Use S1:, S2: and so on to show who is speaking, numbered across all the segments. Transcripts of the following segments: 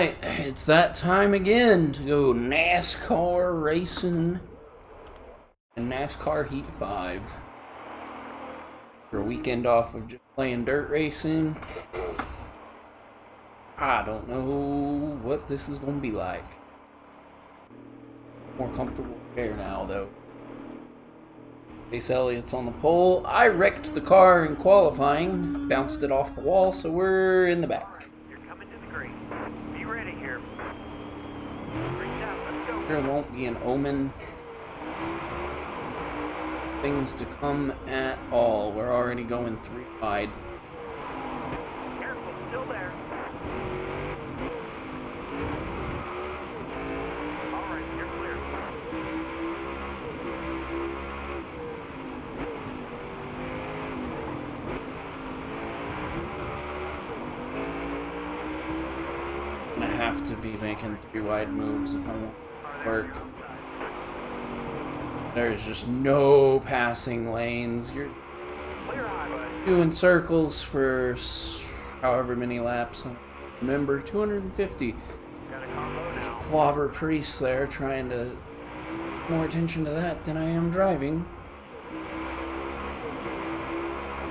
S1: Alright, it's that time again to go NASCAR racing and NASCAR Heat 5. For a weekend off of just playing dirt racing. I don't know what this is going to be like. More comfortable chair now, though. Chase Elliott's on the pole. I wrecked the car in qualifying, bounced it off the wall, so we're in the back. There won't be an omen. Things to come at all. We're already going 3 wide.
S2: Careful, still there. Alright, you're clear.
S1: I'm gonna have to be making 3 wide moves if I want to work. There's just no passing lanes. You're doing circles for however many laps. Remember, 250. Just clobber Priest there, trying to pay more attention to that than I am driving.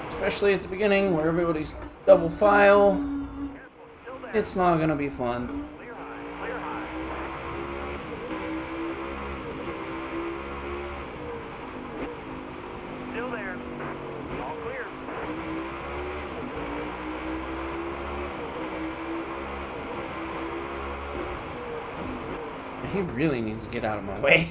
S1: Especially at the beginning, where everybody's double file. It's not gonna be fun.
S2: Still there. All clear.
S1: He really needs to get out of my way.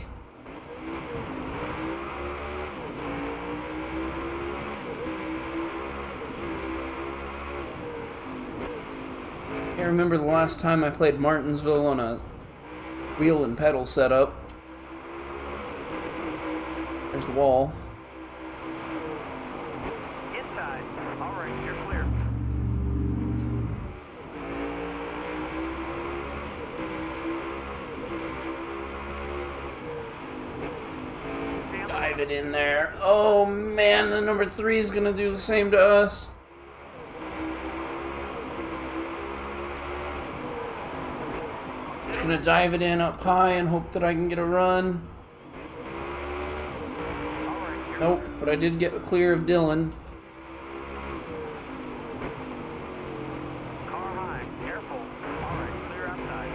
S1: I remember the last time I played Martinsville on a wheel and pedal setup. There's the wall.
S2: Inside. Alright, you're clear.
S1: Dive it in there. Oh man, the number 3 is gonna do the same to us. Just gonna dive it in up high and hope that I can get a run. Nope, but I did get clear of Dylan.
S2: Car high. Careful. Alright, clear outside.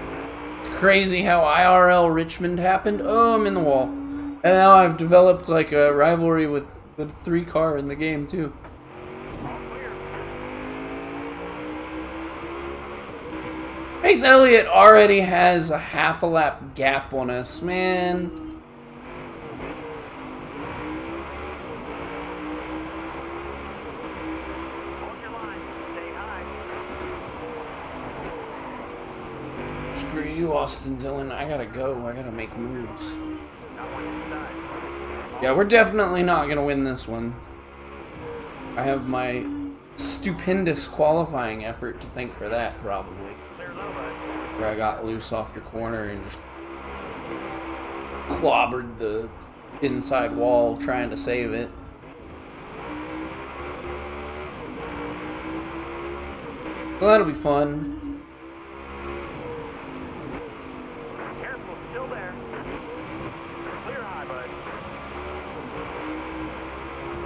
S1: Crazy how IRL Richmond happened. Oh, I'm in the wall. And now I've developed like a rivalry with the 3 car in the game too.
S2: All clear.
S1: Chase Elliott already has a half a lap gap on us, man.
S2: Hold your line. Stay high.
S1: Screw you, Austin Dillon. I gotta go. I gotta make moves.
S2: Got one inside.
S1: Yeah, we're definitely not gonna win this one. I have my stupendous qualifying effort to thank for that, probably.
S2: Clear low, bud.
S1: Where I got loose off the corner and just clobbered the inside wall trying to save it. Well, that'll be fun.
S2: Careful, still there. Clear high, bud.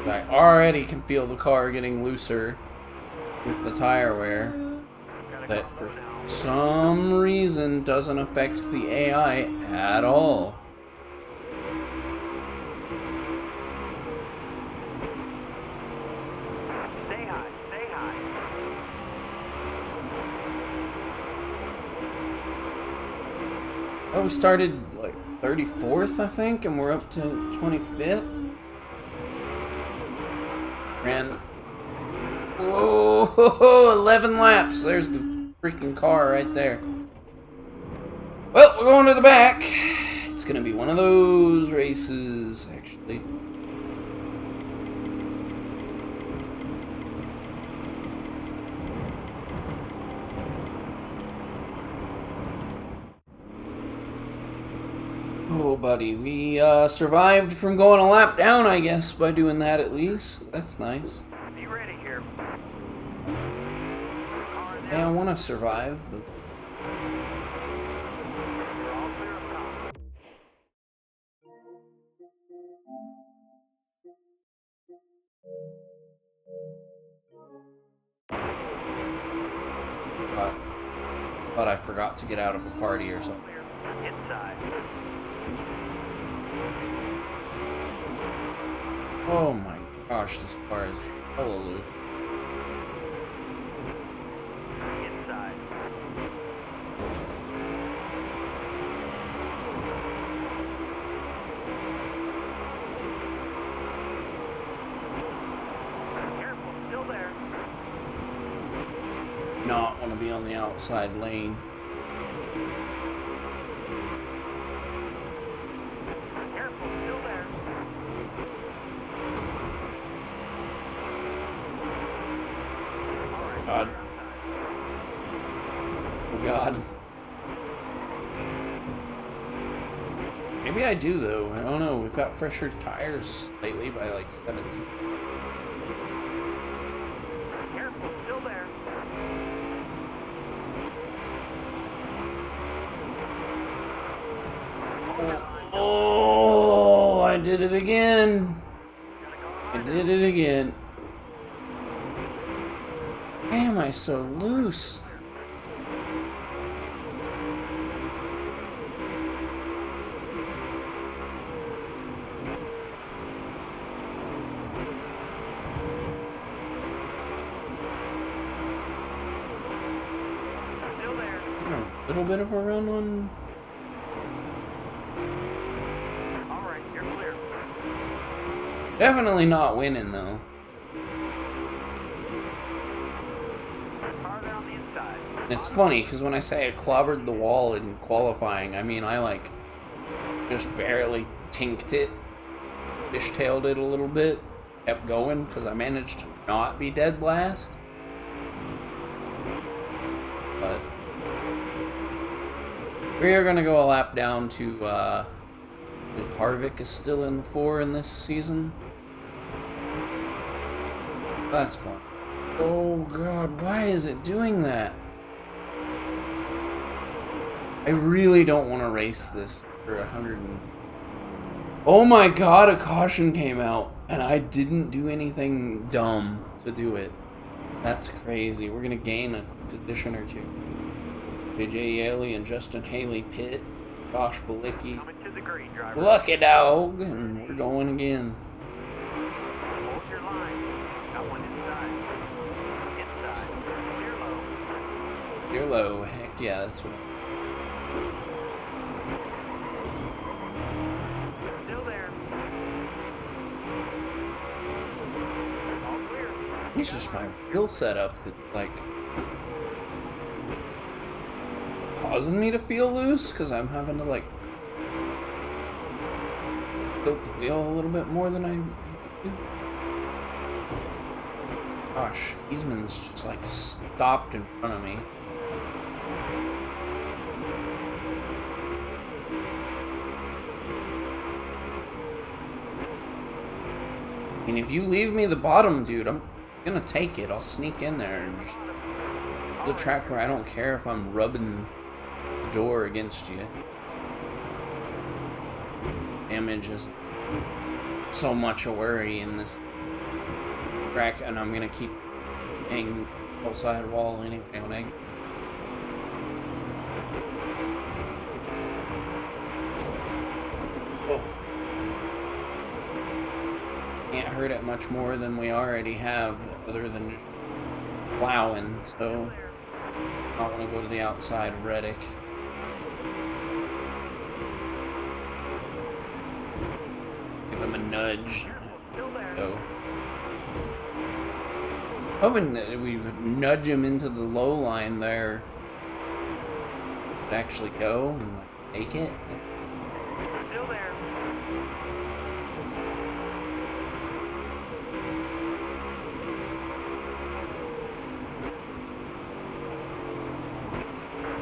S1: I already can feel the car getting looser with the tire wear. That for some reason doesn't affect the AI at all.
S2: Stay high, stay high.
S1: Oh, we started like 34th, I think, and we're up to 25th. Ran. Whoa, 11 laps. There's the freaking car right there. Well, we're going to the back. It's gonna be one of those races, actually. Oh, buddy, we survived from going a lap down, I guess, by doing that at least. That's nice.
S2: Be ready here.
S1: Yeah, I want to survive, but
S2: You're all clear up top.
S1: Thought I forgot to get out of a party or something.
S2: Clear. Inside.
S1: Oh my gosh, this car is hella loose.
S2: Inside. Careful, still there.
S1: Not want to be on the outside lane.
S2: Careful, still there. All right,
S1: God.
S2: you're outside.
S1: Oh god. Maybe I do though. I don't know. We've got fresher tires lately by like 17.
S2: Careful, still there.
S1: Oh, I did it again. I did it again. Why am I so loose?
S2: Still there.
S1: A little bit of a run on.
S2: All right, you're clear.
S1: Definitely not winning though.
S2: Farther on the inside.
S1: And it's funny because when I say I clobbered the wall in qualifying, I mean I like just barely tinked it, fishtailed it a little bit, kept going because I managed to not be dead last. But we are gonna go a lap down to if Harvick is still in the 4 in this season. That's fun. Oh god, why is it doing that? I really don't want to race this for 100 and... Oh my god, a caution came out and I didn't do anything dumb to do it. That's crazy. We're gonna gain a position or two. JJ Yaley and Justin Haley pit. Josh Balicki.
S2: Coming to the green, driver.
S1: Lucky dog, and we're going again.
S2: Hold your line. Got one inside. Inside. Clear low.
S1: You're low. Heck yeah, that's what.
S2: Still there. All clear.
S1: It's just my wheel setup that, like, causing me to feel loose because I'm having to, like, tilt the wheel a little bit more than I do. Gosh, Eastman's just, like, stopped in front of me. And if you leave me the bottom, dude, I'm gonna take it. I'll sneak in there and just the track where I don't care if I'm rubbing the door against you. Damage is so much a worry in this track, and I'm gonna keep hanging outside wall anyway when I. Oh. Can't hurt it much more than we already have, other than just plowing, so I want to go to the outside of Reddick. Give him a nudge. Go. Hoping that we would nudge him into the low line there. Actually go and like, take it.
S2: Still there.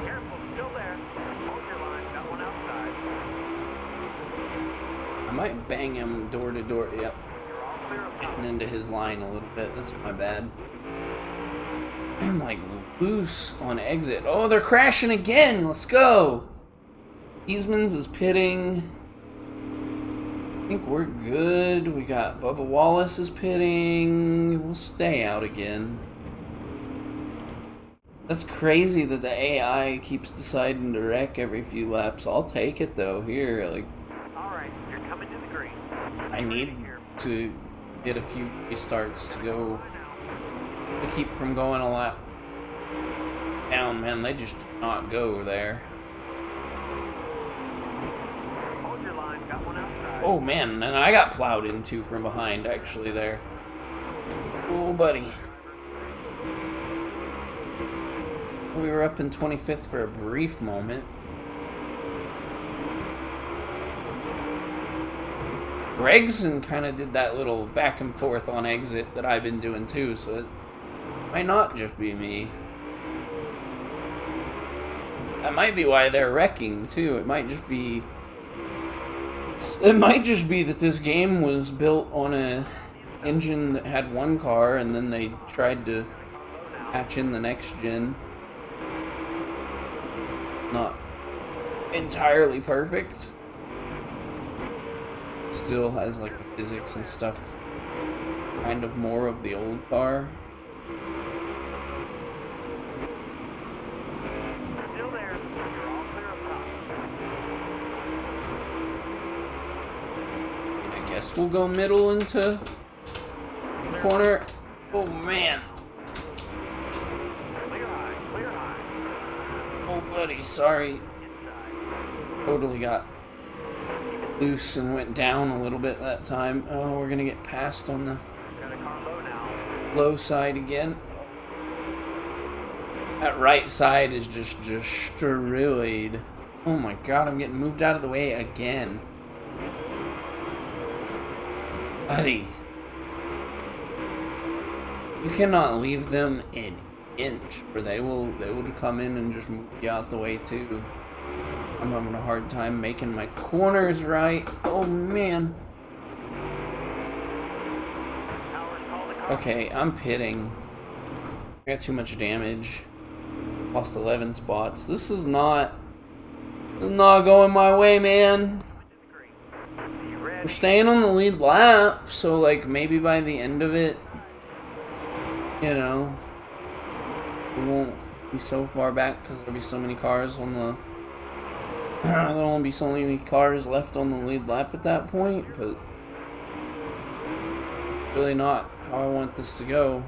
S2: Careful, still there. Hold your line. Got one outside.
S1: I might bang him door to door. Yep.
S2: You're all clear up top.
S1: Getting into his line a little bit. That's my bad. I'm like Loose on exit. Oh, they're crashing again. Let's go. Eastman's is pitting. I think we're good. We got Bubba Wallace is pitting. We'll stay out again. That's crazy that the AI keeps deciding to wreck every few laps. I'll take it though. Here, like.
S2: Alright, you're coming to the green.
S1: I need to get a few restarts to go. To keep from going a lap down, man. They just do not go there.
S2: Hold your line, got one outside.
S1: Oh man, and I got plowed into from behind actually there. Oh buddy. We were up in 25th for a brief moment. Gregson kind of did that little back and forth on exit that I've been doing too, so it might not just be me. That might be why they're wrecking too. It might just be that this game was built on a engine that had one car and then they tried to patch in the next gen. Not entirely perfect. Still has like the physics and stuff kind of more of the old car.
S2: Still there. You're all clear up top.
S1: I guess we'll go middle into the corner. Oh man.
S2: Clear high, clear high.
S1: Oh buddy, sorry.
S2: Inside.
S1: Totally got loose and went down a little bit that time. Oh, we're gonna get passed on the
S2: Got a car low now.
S1: low side again. That right side is just destroyed. Oh my god, I'm getting moved out of the way again. Buddy. You cannot leave them an inch, or they will come in and just move you out the way too. I'm having a hard time making my corners right. Oh man. Okay, I'm pitting. I got too much damage. Lost 11 spots. This is not going my way, man. We're staying on the lead lap, so like maybe by the end of it, you know, we won't be so far back because there'll be so many cars on the. There won't be so many cars left on the lead lap at that point, but really not how I want this to go.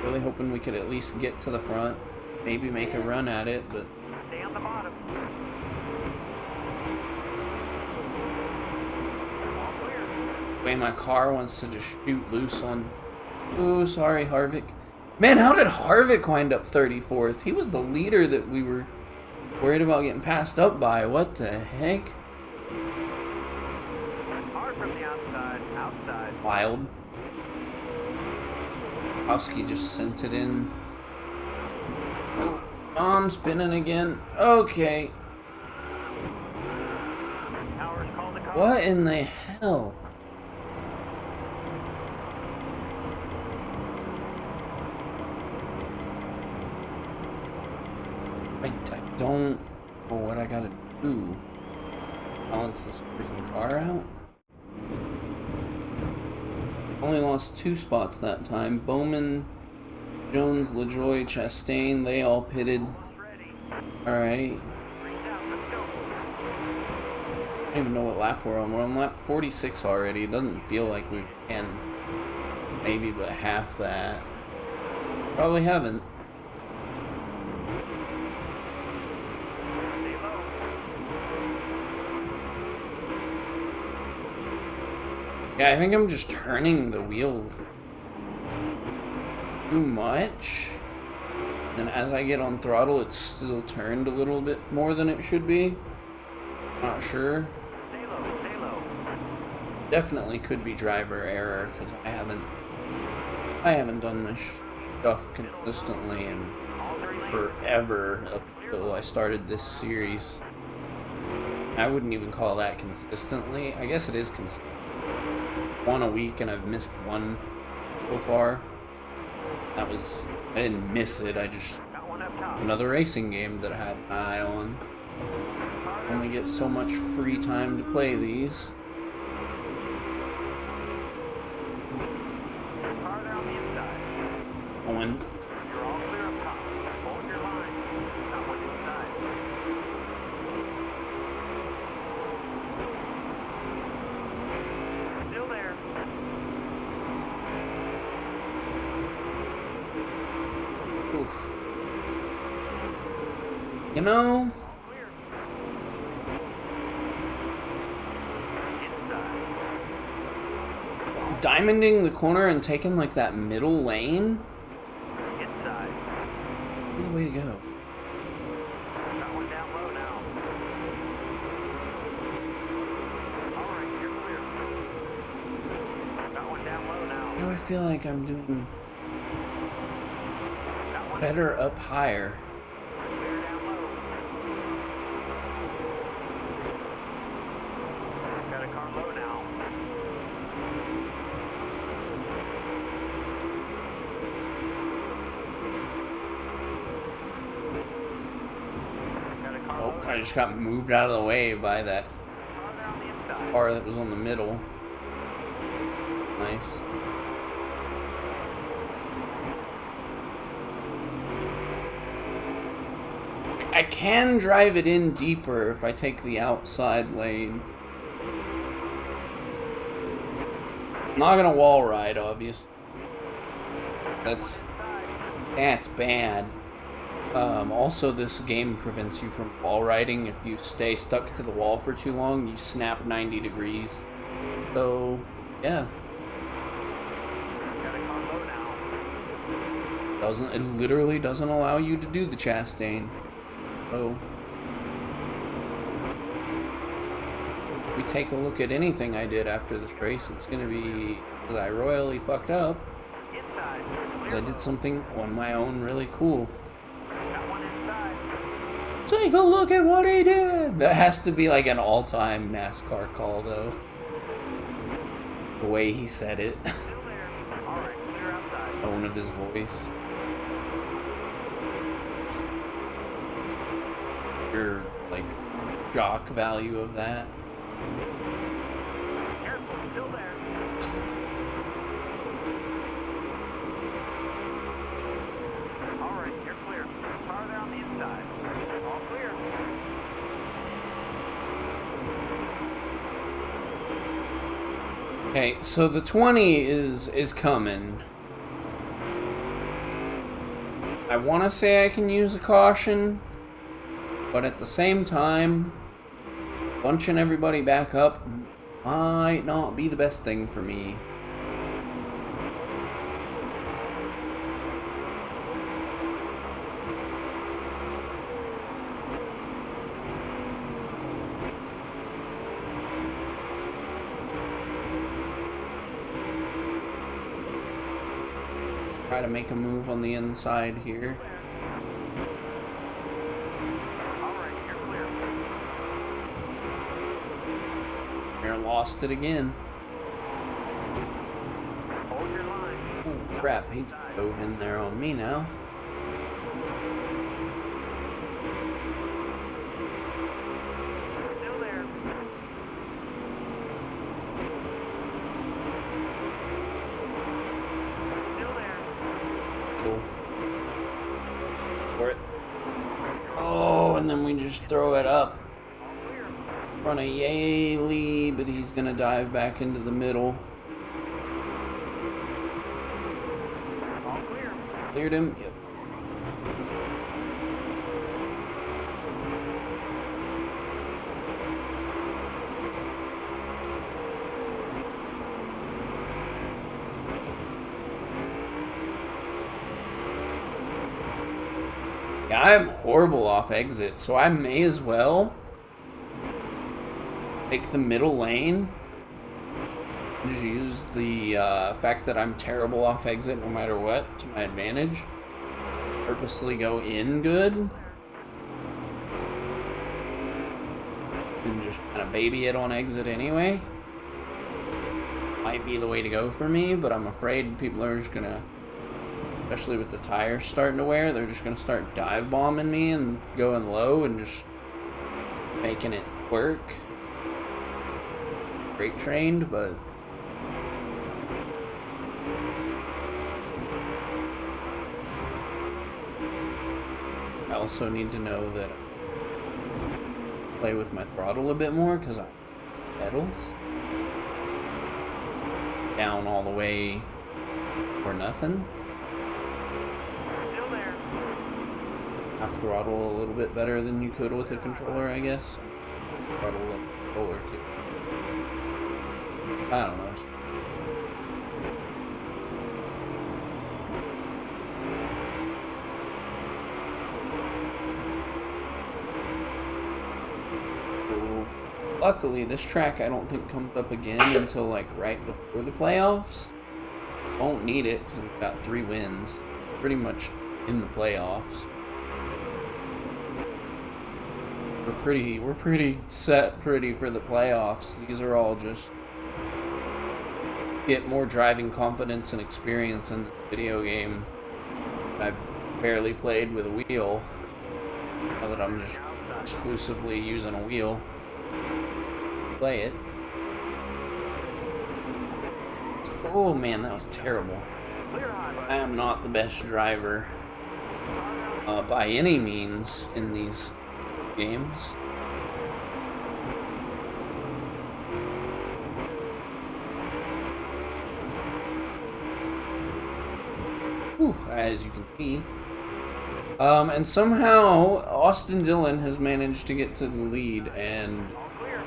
S1: Really hoping we could at least get to the front, maybe make a run at it, but
S2: Stay on the bottom. All clear.
S1: the way my car wants to just shoot loose on. Oh, sorry, Harvick. Man, how did Harvick wind up 34th? He was the leader that we were worried about getting passed up by. What the heck?
S2: Hard from the outside, outside.
S1: Wild. Howski just sent it in. Oh, I'm spinning again. Okay.
S2: Towers call the car.
S1: What in the hell? I don't know what I gotta do. Balance this freaking car out. Only lost 2 spots that time. Bowman, Jones, LaJoy, Chastain, they all pitted. Alright. I don't even know what lap we're on. We're on lap 46 already. It doesn't feel like we can. Maybe but half that. Probably haven't. Yeah, I think I'm just turning the wheel too much. And as I get on throttle, it's still turned a little bit more than it should be. Not sure.
S2: Stay low, stay low.
S1: Definitely could be driver error because I haven't done this stuff consistently in forever up until I started this series. I wouldn't even call that consistently. I guess it is consistent. One a week and I've missed one so far. I didn't miss it, I just,
S2: Got one up top.
S1: another racing game that I had my eye on. Only get so much free time to play these.
S2: Car there on the inside.
S1: Owen.
S2: You're all clear up top. Hold your line. Got one inside. Still there.
S1: Oof. You know,
S2: All clear. Inside.
S1: diamonding the corner and taking like that middle lane
S2: Inside.
S1: is the way to go.
S2: Got one down low now. All right, you're clear. Got one down low now.
S1: Now I feel like I'm doing
S2: Got one
S1: better up higher.
S2: clear down low. Got a car low now. Got a car
S1: Oh,
S2: low.
S1: I just got moved out of the way by that
S2: Car there on the inside.
S1: car that was on the middle. Nice. I can drive it in deeper if I take the outside lane. I'm not gonna wall ride, obviously. That's bad. Also, this game prevents you from wall riding. If you stay stuck to the wall for too long, you snap 90 degrees. So, yeah.
S2: Got a car low now.
S1: It literally doesn't allow you to do the Chastain. So, if we take a look at anything I did after this race, it's gonna be because I royally fucked up.
S2: Inside.
S1: Because I did something on my own really cool.
S2: Got one inside.
S1: Take a look at what he did! That has to be like an all-time NASCAR call, though. The way he said it.
S2: Still there. All right, clear outside.
S1: Tone of his voice. Your, like, shock value of that.
S2: Careful, still there. All right, you're clear. Car there on the inside. All clear.
S1: Okay, so the 20 is coming. I want to say I can use a caution, but at the same time, bunching everybody back up might not be the best thing for me. Try to make a move on the inside here.
S2: All right, you're clear.
S1: Here, lost it again.
S2: Hold your line.
S1: Oh crap, he dove in there on me now.
S2: Still there. Still there.
S1: Go for it. Oh, and then we just throw it up.
S2: All clear.
S1: Run a Yaley, but he's gonna dive back into the middle.
S2: All clear.
S1: Cleared him. Yep. Yeah, I'm horrible off exit, so I may as well take the middle lane. Just use the fact that I'm terrible off exit no matter what to my advantage. Purposely go in good. And just kind of baby it on exit anyway. Might be the way to go for me, but I'm afraid people are just gonna especially with the tires starting to wear, they're just going to start dive bombing me and going low and just making it work. Great trained, but I also need to know that I play with my throttle a bit more because I pedals down all the way or nothing.
S2: Still there.
S1: I throttle a little bit better than you could with a controller, I guess. Throttle a controller too. I don't know. So, luckily, this track I don't think comes up again until like right before the playoffs. Won't need it because we've got 3 wins, pretty much in the playoffs. We're pretty set for the playoffs. These are all just get more driving confidence and experience in the video game. I've barely played with a wheel. Now that I'm just exclusively using a wheel to play it. Oh man, that was terrible. I am not the best driver by any means in these games. Whew, as you can see. And somehow Austin Dillon has managed to get to the lead and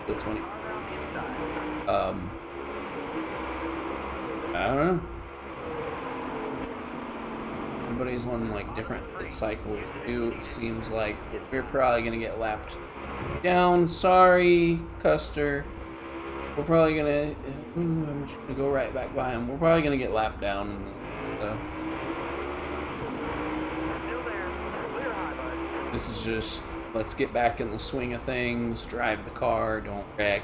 S1: the 20s. I don't know. Everybody's on like different cycles too, seems like. We're probably gonna get lapped down. Sorry, Custer. We're probably gonna. I'm just gonna go right back by him. We're probably gonna get lapped down in this, so. This is just, let's get back in the swing of things, drive the car, don't wreck.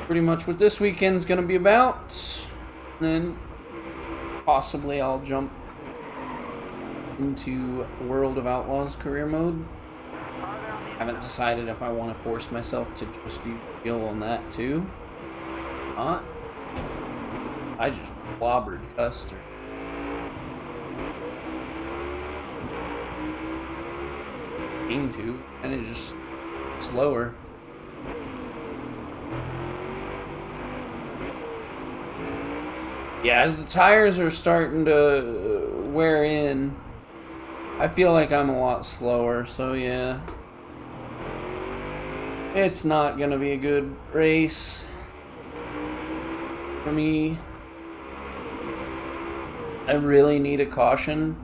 S1: Pretty much what this weekend's gonna be about. Then possibly I'll jump into World of Outlaws career mode. Haven't decided if I want to force myself to just do skill on that too. Not. I just clobbered Custer. Aim to, and it's just slower. Yeah, as the tires are starting to wear in, I feel like I'm a lot slower, so yeah. It's not gonna be a good race for me. I really need a caution.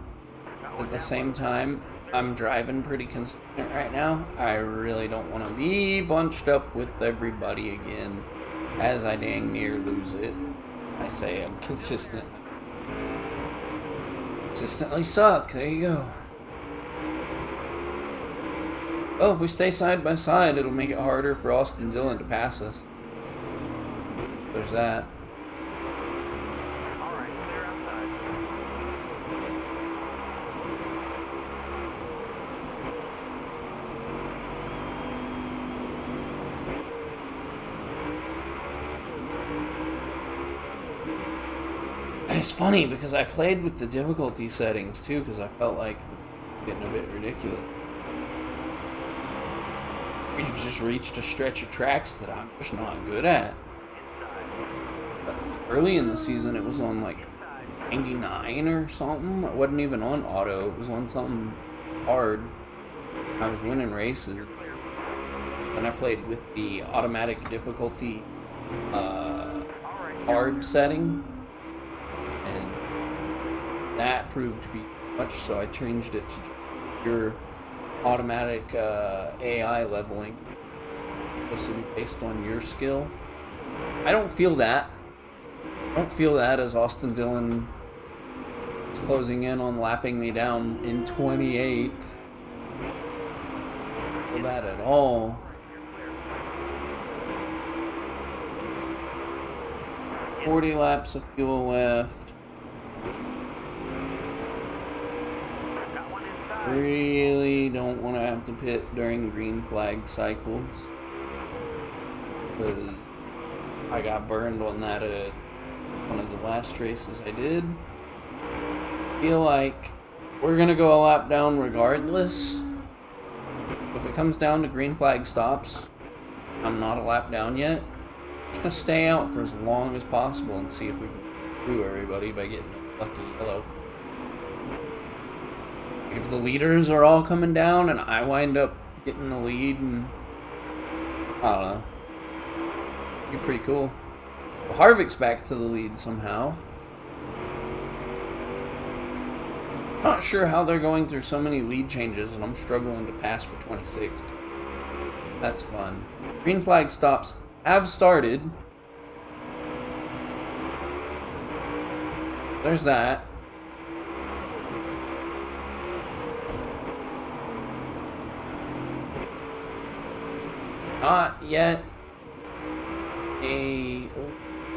S1: At the same time, I'm driving pretty consistent right now. I really don't want to be bunched up with everybody again as I dang near lose it. I say I'm consistent. Consistently suck. There you go. Oh, if we stay side by side, it'll make it harder for Austin Dillon to pass us. There's that. It's funny because I played with the difficulty settings too because I felt like getting a bit ridiculous. We've just reached a stretch of tracks that I'm just not good at. But early in the season it was on like 99 or something. It wasn't even on auto, it was on something hard. I was winning races. Then I played with the automatic difficulty hard setting. And that proved to be much, so I changed it to your automatic AI leveling. Supposed to be based on your skill. I don't feel that. I don't feel that as Austin Dillon is closing in on lapping me down in 28th. Not feel that at all. 40 laps of fuel left.
S2: Got one inside.
S1: Really don't want to have to pit during green flag cycles. Because I got burned on that at one of the last races I did. Feel like we're going to go a lap down regardless. If it comes down to green flag stops, I'm not a lap down yet. I'm just going to stay out for as long as possible and see if we can do everybody by getting a lucky yellow. If the leaders are all coming down and I wind up getting the lead, and I don't know, it'd be pretty cool. Well, Harvick's back to the lead somehow. Not sure how they're going through so many lead changes and I'm struggling to pass for 26th. That's fun. Green flag stops have started. There's that.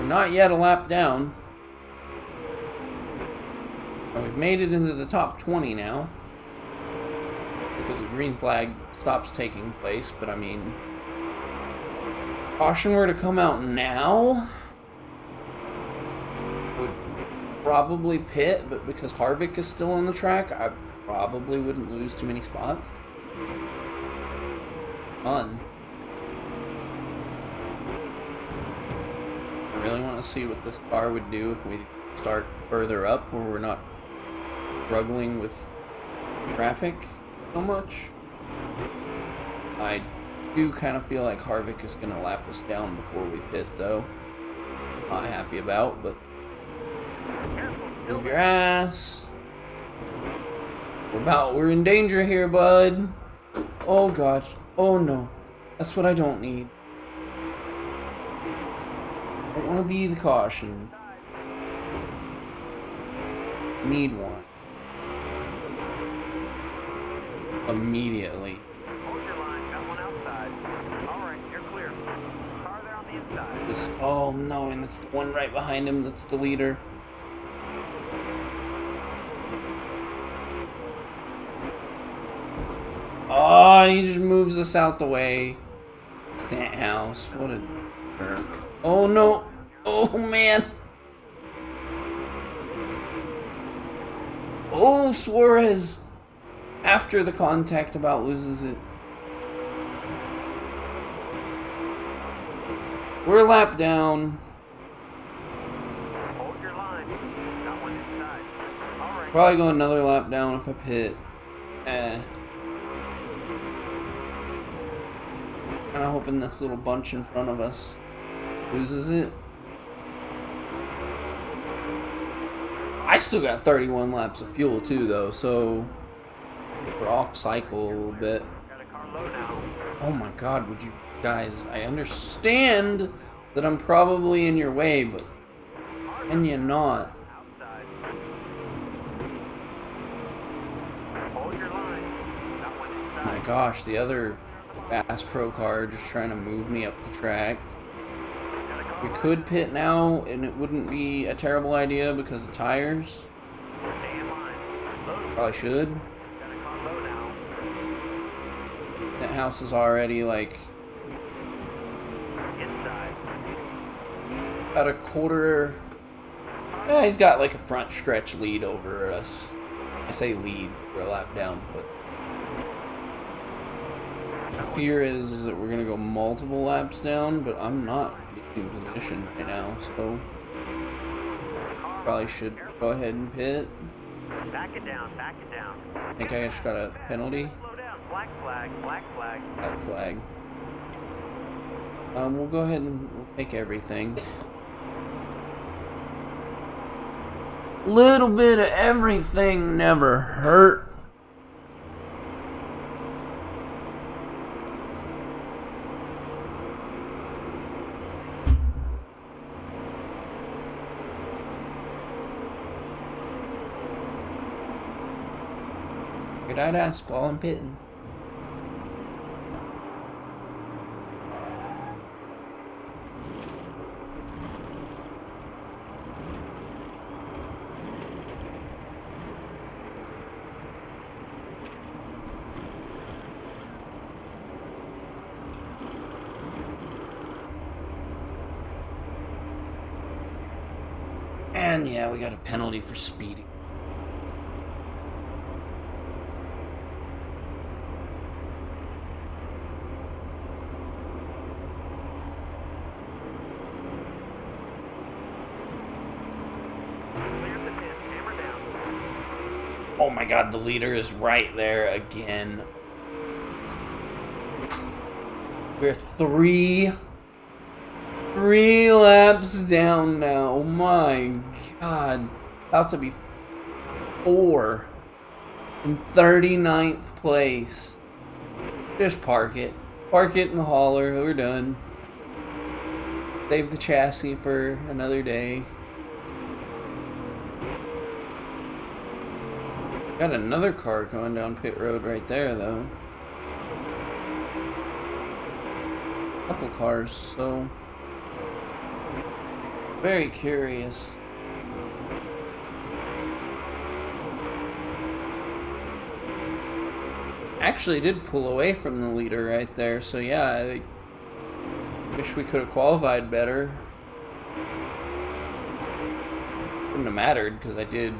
S1: Not yet a lap down. We've made it into the top 20 now because the green flag stops taking place, but I mean, caution were to come out now, would probably pit, but because Harvick is still on the track, I probably wouldn't lose too many spots. Fun. I really want to see what this car would do if we start further up where we're not struggling with traffic so much. I do kind of feel like Harvick is going to lap us down before we pit, though. Not happy about, but move your ass. We're in danger here, bud. Oh gosh. Oh no. That's what I don't need. I don't want to be the caution. Need one. Immediately.
S2: Hold your line, got one outside. Alright, you're clear. Car there on the inside.
S1: Oh no, and it's the one right behind him that's the leader. Oh, and he just moves us out the way. Stanthouse, what a jerk. Oh no. Oh man. Oh, Suarez. After the contact about loses it. We're a lap down.
S2: Hold your line. Got one inside. Alright.
S1: Probably go another lap down if I pit. Kinda hoping this little bunch in front of us loses it. I still got 31 laps of fuel too though, so we're off cycle a little bit.
S2: Got a car low now.
S1: Oh my god, would you guys, I understand that I'm probably in your way, but can you not?
S2: Outside. Hold your line. Got one inside.
S1: My gosh, the other fast pro car just trying to move me up the track.
S2: Got a car
S1: We could pit now, and it wouldn't be a terrible idea because of tires.
S2: stay in line. Low.
S1: Probably should.
S2: Got a car low now.
S1: That house is already like
S2: Inside.
S1: about a quarter. Yeah, he's got like a front stretch lead over us. I say lead, we're a lap down, but the fear is that we're gonna go multiple laps down, but I'm not in position right now, so probably should go ahead and pit.
S2: Back it down, back it down.
S1: I think I just got a penalty.
S2: Slow down. Black flag, black flag.
S1: Black flag. We'll go ahead and we'll take everything. Little bit of everything never hurt. Figured I'd ask while I'm pitting. And yeah, we got a penalty for speeding. Oh my god, the leader is right there again. We're three laps down now. Oh my god. About to be 4 in 39th place. Just park it. Park it in the hauler. We're done. Save the chassis for another day. Got another car going down pit road right there, though. Couple cars, so very curious. Actually did pull away from the leader right there, so yeah, I wish we could have qualified better. Wouldn't have mattered because I did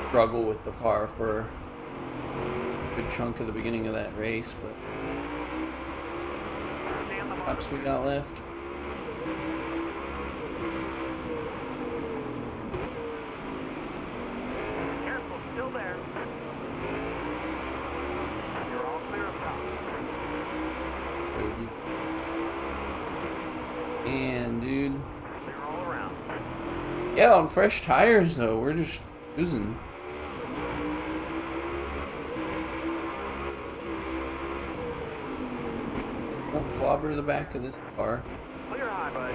S1: struggle with the car for a good chunk of the beginning of that race, but laps we got left.
S2: Careful, still there. You're all clear up top.
S1: And dude,
S2: Clear all around.
S1: yeah, on fresh tires though, we're just losing. Won't clobber the back of this car.
S2: Clear high, bud.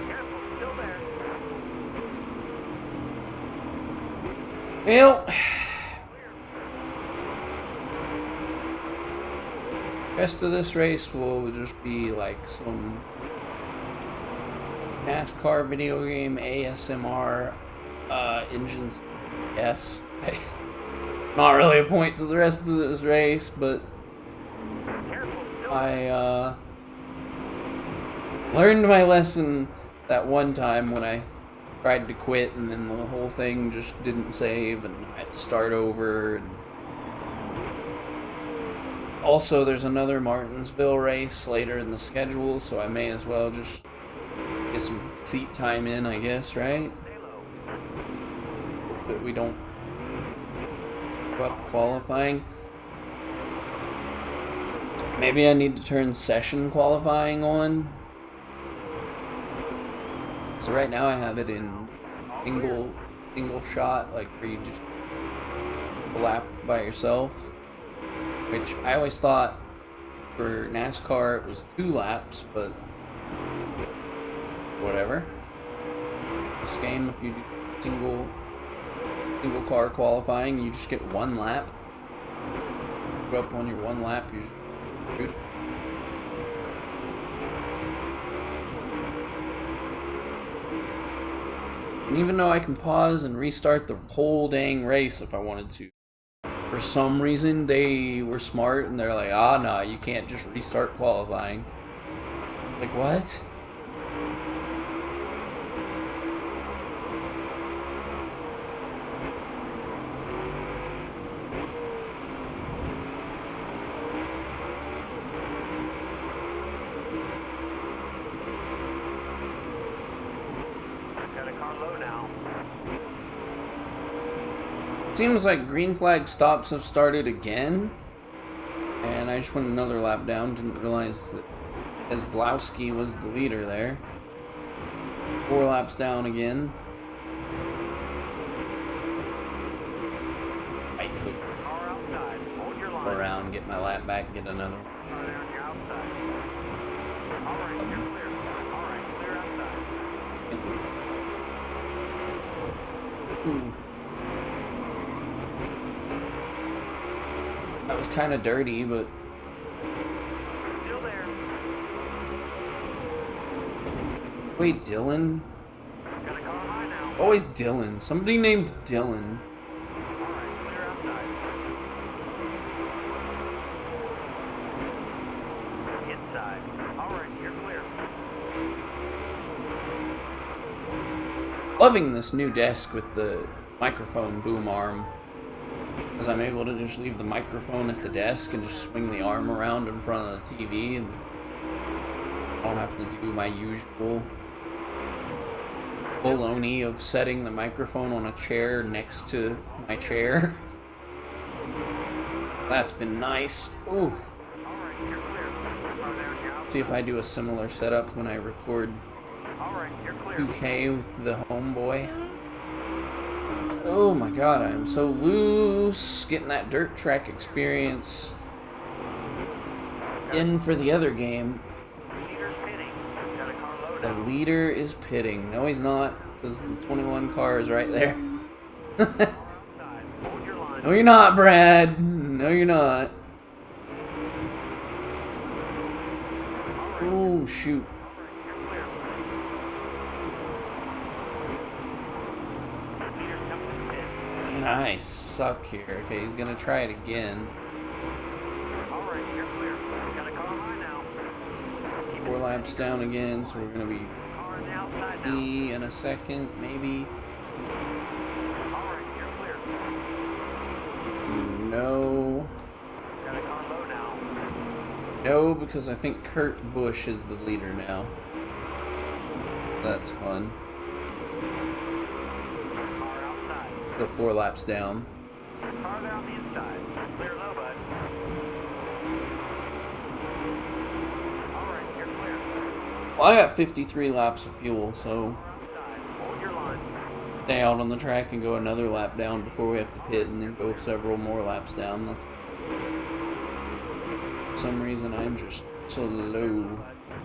S2: Careful, still there.
S1: Well, rest of this race will just be like some NASCAR video game ASMR engines. Yes. Not really a point to the rest of this race, but I learned my lesson that one time when I tried to quit and then the whole thing just didn't save and I had to start over. And also, there's another Martinsville race later in the schedule, so I may as well just get some seat time in, I guess, right? Hope that we don't go up qualifying. Maybe I need to turn session qualifying on. So right now I have it in single shot, like where you just lap by yourself. Which I always thought for NASCAR it was 2 laps, but whatever. This game, if you do single car qualifying, you just get 1 lap. Go up on your 1 lap, you're good. And even though I can pause and restart the whole dang race if I wanted to, for some reason they were smart and they're like, ah, nah, you can't just restart qualifying. Like, what?
S2: Got a car low now.
S1: Seems like green flag stops have started again. And I just went another lap down. Didn't realize that Zblowski was the leader there. 4 laps down again. Right hook.
S2: Car outside. Hold your line.
S1: Go around, get my lap back, get another one.
S2: Car there on your outside. Alright, you're clear. Alright, clear outside.
S1: Ooh. That was kind of dirty, but
S2: Still there.
S1: Wait, Dylan?
S2: Got a car high now.
S1: Always Dylan. Somebody named Dylan.
S2: Alright, clear outside. Inside. Alright, you're clear.
S1: Loving this new desk with the microphone boom arm. Because I'm able to just leave the microphone at the desk and just swing the arm around in front of the TV, and I don't have to do my usual baloney of setting the microphone on a chair next to my chair. That's been nice. Ooh.
S2: Alright, you're clear. Car down here outside.
S1: See if I do a similar setup when I record
S2: Alright, you're clear.
S1: 2K with the homeboy. Oh my god, I am so loose. Getting that dirt track experience in for the other game.
S2: Leader's pitting. Got a car low
S1: The
S2: now.
S1: leader is pitting. No, he's not, because the 21 car is right there.
S2: Outside. Hold your line.
S1: No, you're not, Brad. No, you're not. Oh, shoot.
S2: You're clear. Leader's coming to the pit.
S1: Man, I suck here. Okay, he's gonna try it again.
S2: Alright, you're clear. Got a car high now. Keep
S1: 4
S2: it
S1: laps down again, so we're gonna be
S2: car on the outside now.
S1: E in a second, maybe.
S2: Alright, you're clear.
S1: No.
S2: Got a car low now.
S1: No, because I think Kurt Busch is the leader now. That's fun.
S2: Car outside.
S1: So 4 laps down.
S2: Car there on the inside. Clear low, bud. Alright, you're clear.
S1: Well, I got 53 laps of fuel, so
S2: Outside. Hold your line.
S1: stay out on the track and go another lap down before we have to pit, and then go several more laps down. That's for some reason I'm just so low.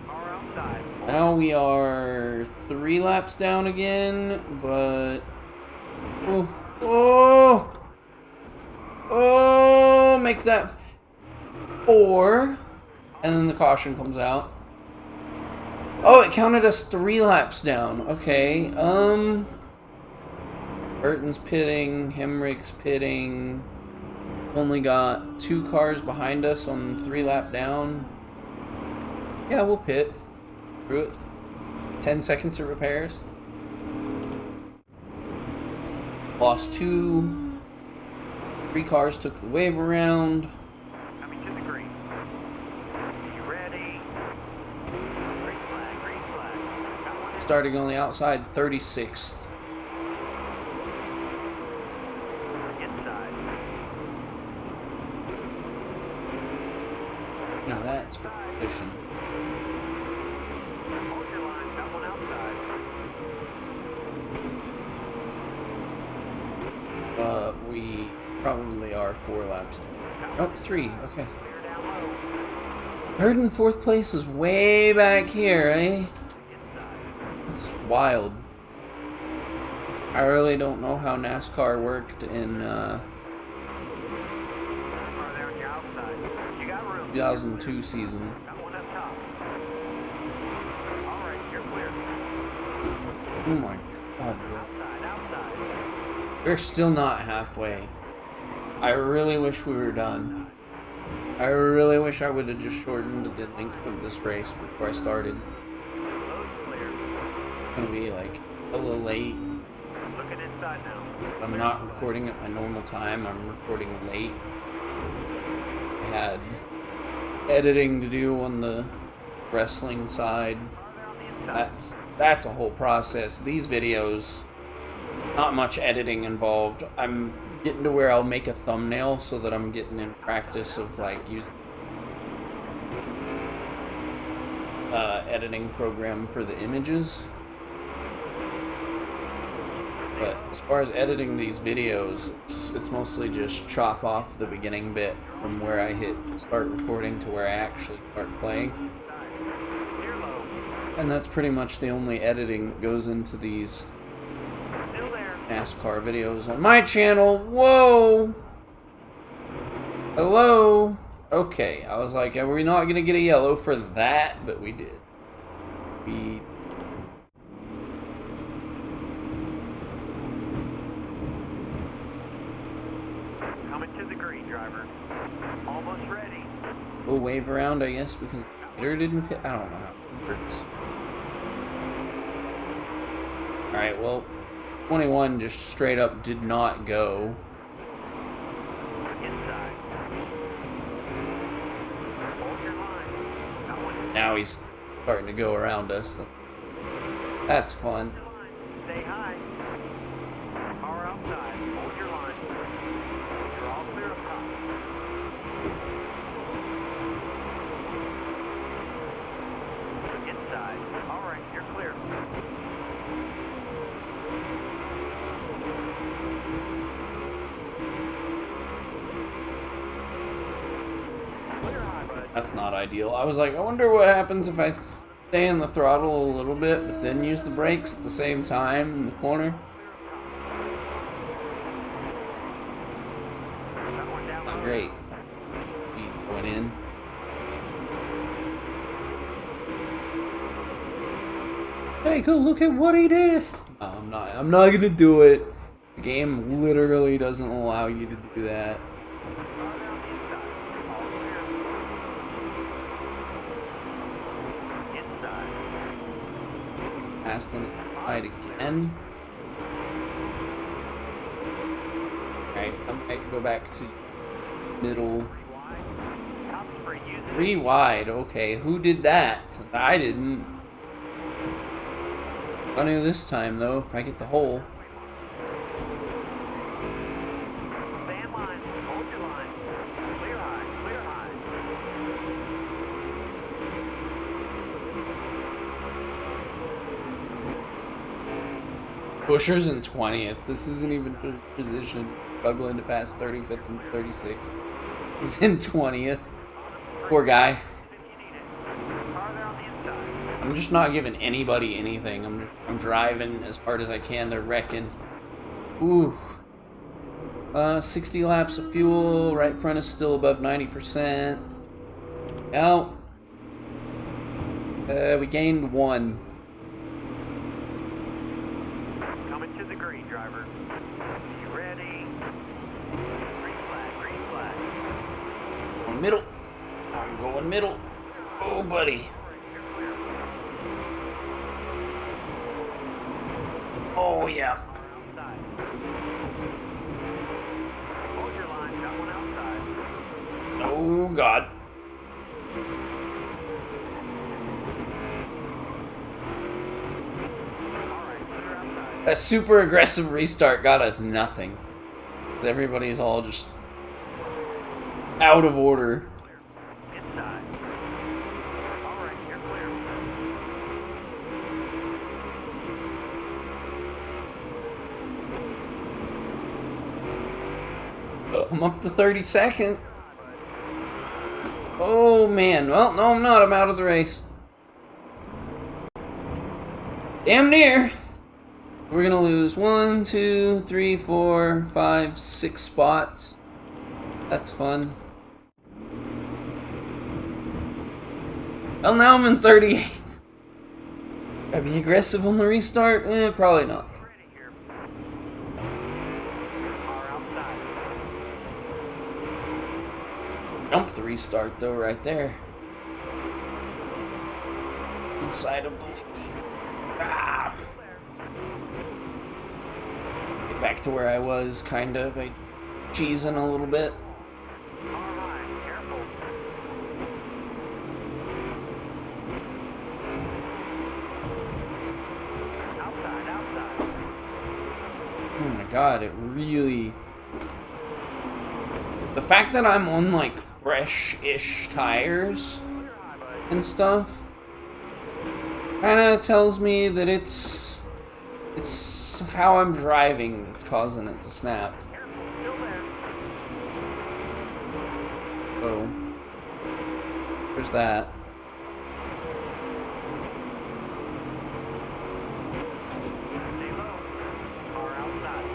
S2: Car outside.
S1: Now we are 3 laps down again, but oh, make that 4, and then the caution comes out. Oh, it counted us 3 laps down. Okay, Burton's pitting, Hemrick's pitting. Only got 2 cars behind us on 3 lap down. Yeah, we'll pit through it. 10 seconds of repairs. Lost 2. 3 cars took the wave around.
S2: Coming to the green. You ready? Green flag, green flag. Got one in.
S1: Starting on the outside, 36th.
S2: Inside.
S1: Now that's for position.
S2: Hold your line. Got one outside.
S1: We probably are 4 laps down. Oh, 3, okay.
S2: Clear down low.
S1: 3rd and 4th place is way back here, eh?
S2: Inside.
S1: It's wild. I really don't know how NASCAR worked in
S2: Car there on your outside. You got room.
S1: 2002 season.
S2: Got one up top. Alright, you're clear.
S1: Oh my god.
S2: Outside, outside.
S1: We're still not halfway. I really wish we were done. I really wish I would have just shortened the length of this race before I started.
S2: Load's clear.
S1: It's gonna be like a little late.
S2: Looking inside now.
S1: I'm not recording at my normal time. I'm recording late. I had editing to do on the wrestling side.
S2: Car there on the inside.
S1: That's a whole process. These videos, not much editing involved. I'm getting to where I'll make a thumbnail so that I'm getting in practice of like using editing program for the images. But as far as editing these videos, it's mostly just chop off the beginning bit from where I hit start recording to where I actually start playing.
S2: Clear low.
S1: And that's pretty much the only editing that goes into these
S2: Still there.
S1: NASCAR videos on my channel. Whoa! Hello? Okay, I was like, are we not gonna get a yellow for that? But we did. We
S2: the green, driver. Almost ready.
S1: We'll wave around, I guess, because Peter didn't hit. I don't know how it works. Alright, well, 21 just straight up did not go.
S2: Inside. Hold your line. Got one.
S1: Now he's starting to go around us. That's fun.
S2: Stay high. Car outside. Hold your line. You're all clear up top. Inside. All right, you're clear. Clear high, bud.
S1: That's not ideal. I was like, I wonder what happens if I stay in the throttle a little bit, but then use the brakes at the same time in the corner.
S2: Got one down.
S1: Not great. He went in. Hey, go look at what he did. No, I'm not gonna do it. The game literally doesn't allow you to do that. Passed on the side again. Alright, I might go back to middle. 3 wide, okay. Who did that? 'Cause I didn't. Funny this time though, if I get the hole.
S2: Stay in line. Hold your line. Clear high. Clear high.
S1: Busher's in 20th. This isn't even position. Struggling to pass 35th and 36th. He's in 20th. Poor guy. I'm just not giving anybody anything. I'm driving as hard as I can. They're wrecking. Ooh. 60 laps of fuel. Right front is still above 90%. Out. We gained 1.
S2: Coming to the green, driver. You ready? Green flag, green flag.
S1: Going middle. I'm going middle. Oh, buddy. Oh, yeah.
S2: Outside. Hold your line, got one outside.
S1: Oh, God.
S2: Alright, clear outside.
S1: That super aggressive restart got us nothing. Everybody's all just out of order.
S2: Inside. Alright, you're clear.
S1: I'm up to 32nd. Oh, man. Well, no, I'm not. I'm out of the race. Damn near. We're gonna lose 1, 2, 3, 4, 5, 6 spots. That's fun. Well, now I'm in 38th. Gotta be aggressive on the restart? Probably not.
S2: Ready here. Car outside.
S1: Jump the restart though, right there. Inside of the lead. Ah! Get back to where I was, kind of by cheesing a little bit.
S2: Alright, careful. Outside, outside.
S1: Oh my god, it really... The fact that I'm on like fresh-ish tires
S2: Clear high, bud.
S1: and stuff kinda tells me that it's how I'm driving that's causing it to snap.
S2: Careful, still there.
S1: So there's that.
S2: Stay low. Car outside.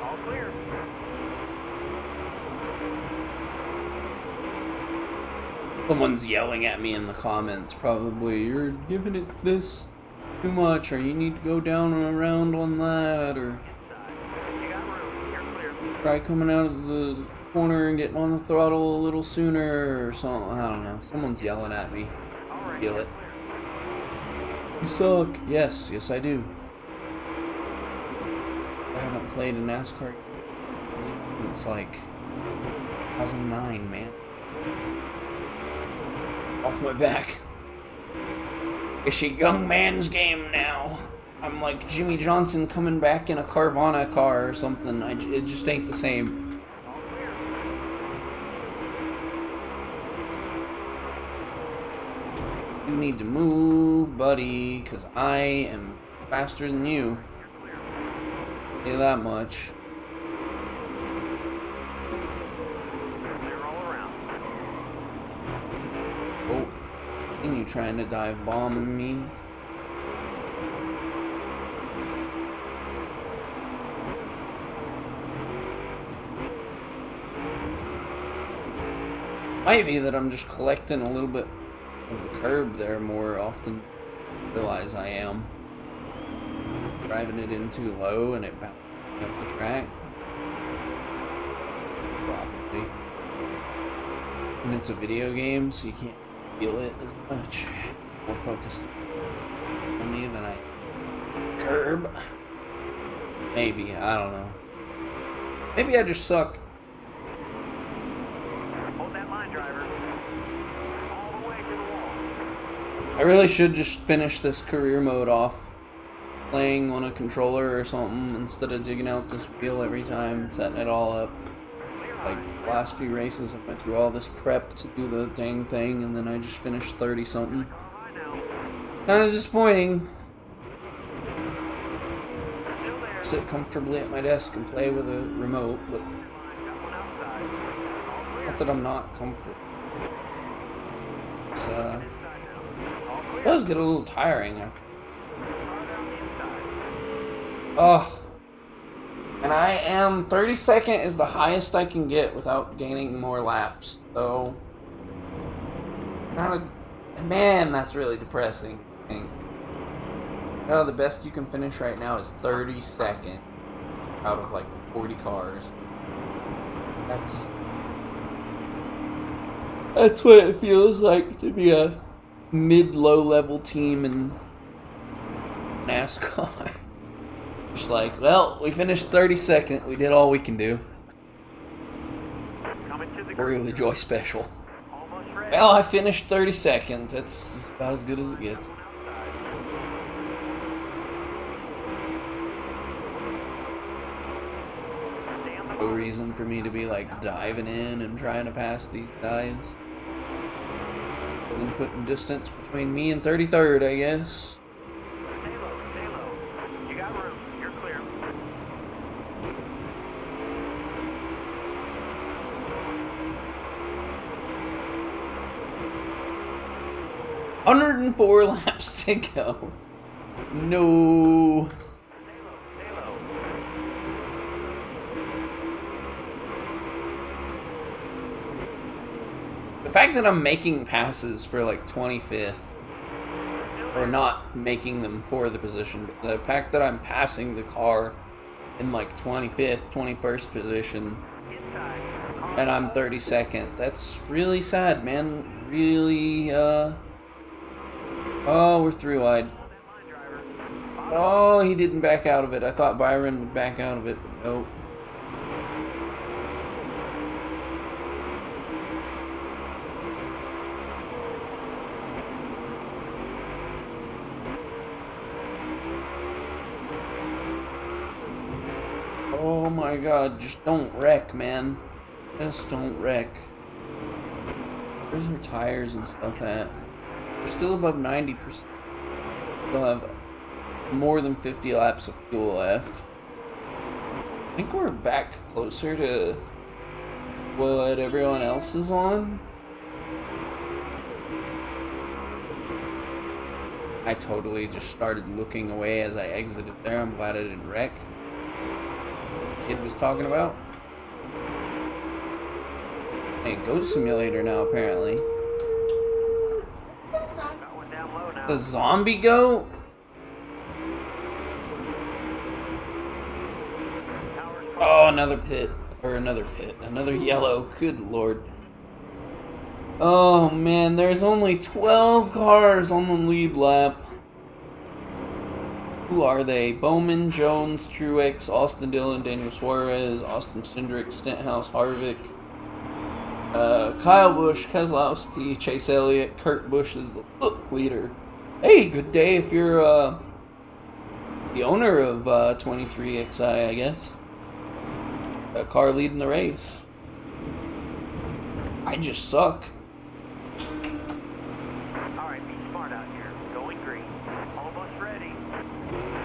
S2: All clear.
S1: Someone's yelling at me in the comments, probably. You're giving it this. too much, or you need to go down and around on that, or
S2: You got room. You're clear.
S1: try coming out of the corner and getting on the throttle a little sooner, or something. I don't know. Someone's yelling at me.
S2: All right.
S1: Feel
S2: You're
S1: it.
S2: clear.
S1: You suck. Yes, I do. I haven't played a NASCAR since like 2009, man. Off my back. It's a young man's game now. I'm like Jimmy Johnson coming back in a Carvana car or something. It just ain't the same.
S2: All clear.
S1: You need to move, buddy, because I am faster than you.
S2: You're clear.
S1: Say that much.
S2: Clear all around.
S1: Oh, and you trying to dive bomb me? Might be that I'm just collecting a little bit of the curb there more often than I realize I am. Driving it in too low and it bouncing up the track. Probably. And it's a video game, so you can't feel it as much. More focused on me than I curb. Maybe, I don't know. Maybe I just suck.
S2: Hold that line, driver. All the way to the wall.
S1: I really should just finish this career mode off playing on a controller or something instead of digging out this wheel every time and setting it all up. Like, the last few races, I went through all this prep to do the dang thing, and then I just finished 30-something.
S2: High now.
S1: Kind of disappointing.
S2: Still there.
S1: Sit comfortably at my desk and play with a remote, but
S2: Got one outside. All clear.
S1: not that I'm not comfortable. It's,
S2: Inside now. All clear.
S1: it does get a little tiring after.
S2: Car down the inside.
S1: Oh. And I am 32nd is the highest I can get without gaining more laps. So, kind of, man, that's really depressing. I think. Oh, the best you can finish right now is 32nd out of like 40 cars. That's what it feels like to be a mid-low level team in NASCAR. Just like, well, we finished 32nd. We did all we can do.
S2: Coming to the
S1: We're
S2: green.
S1: really Joy special.
S2: Almost ready.
S1: Well, I finished 32nd. That's just about as good as it gets. No reason for me to be like diving in and trying to pass these guys. Other than putting distance between me and 33rd, I guess.
S2: Stay low, stay low. You got room. You're clear.
S1: 104 laps to go. No.
S2: Stay low, stay low.
S1: The fact that I'm making passes for like 25th, or not making them for the position, but the fact that I'm passing the car in like 25th, 21st position,
S2: Inside.
S1: and I'm 32nd, that's really sad, man. Really, oh, we're through wide.
S2: Hold that line, driver.
S1: Oh, he didn't back out of it. I thought Byron would back out of it, but nope. Oh my god, just don't wreck, man. Just don't wreck. Where's our tires and stuff at? We're still above 90%. Still have more than 50 laps of fuel left. I think we're back closer to what everyone else is on. I totally just started looking away as I exited there. I'm glad I didn't wreck. The kid was talking about. Hey, Goat Simulator now, apparently.
S2: Got one down low now.
S1: The zombie goat? Oh, another pit. Or another pit. Another yellow. Good lord. Oh man, there's only 12 cars on the lead lap. Who are they? Bowman, Jones, Truex, Austin Dillon, Daniel Suarez, Austin Cindric, Stenthouse, Harvick, Kyle Busch, Keselowski, Chase Elliott, Kurt Busch is the leader. Hey, good day if you're the owner of 23XI, I guess. A car leading the race. I just suck.
S2: Alright, be smart out here. Going green. Almost ready.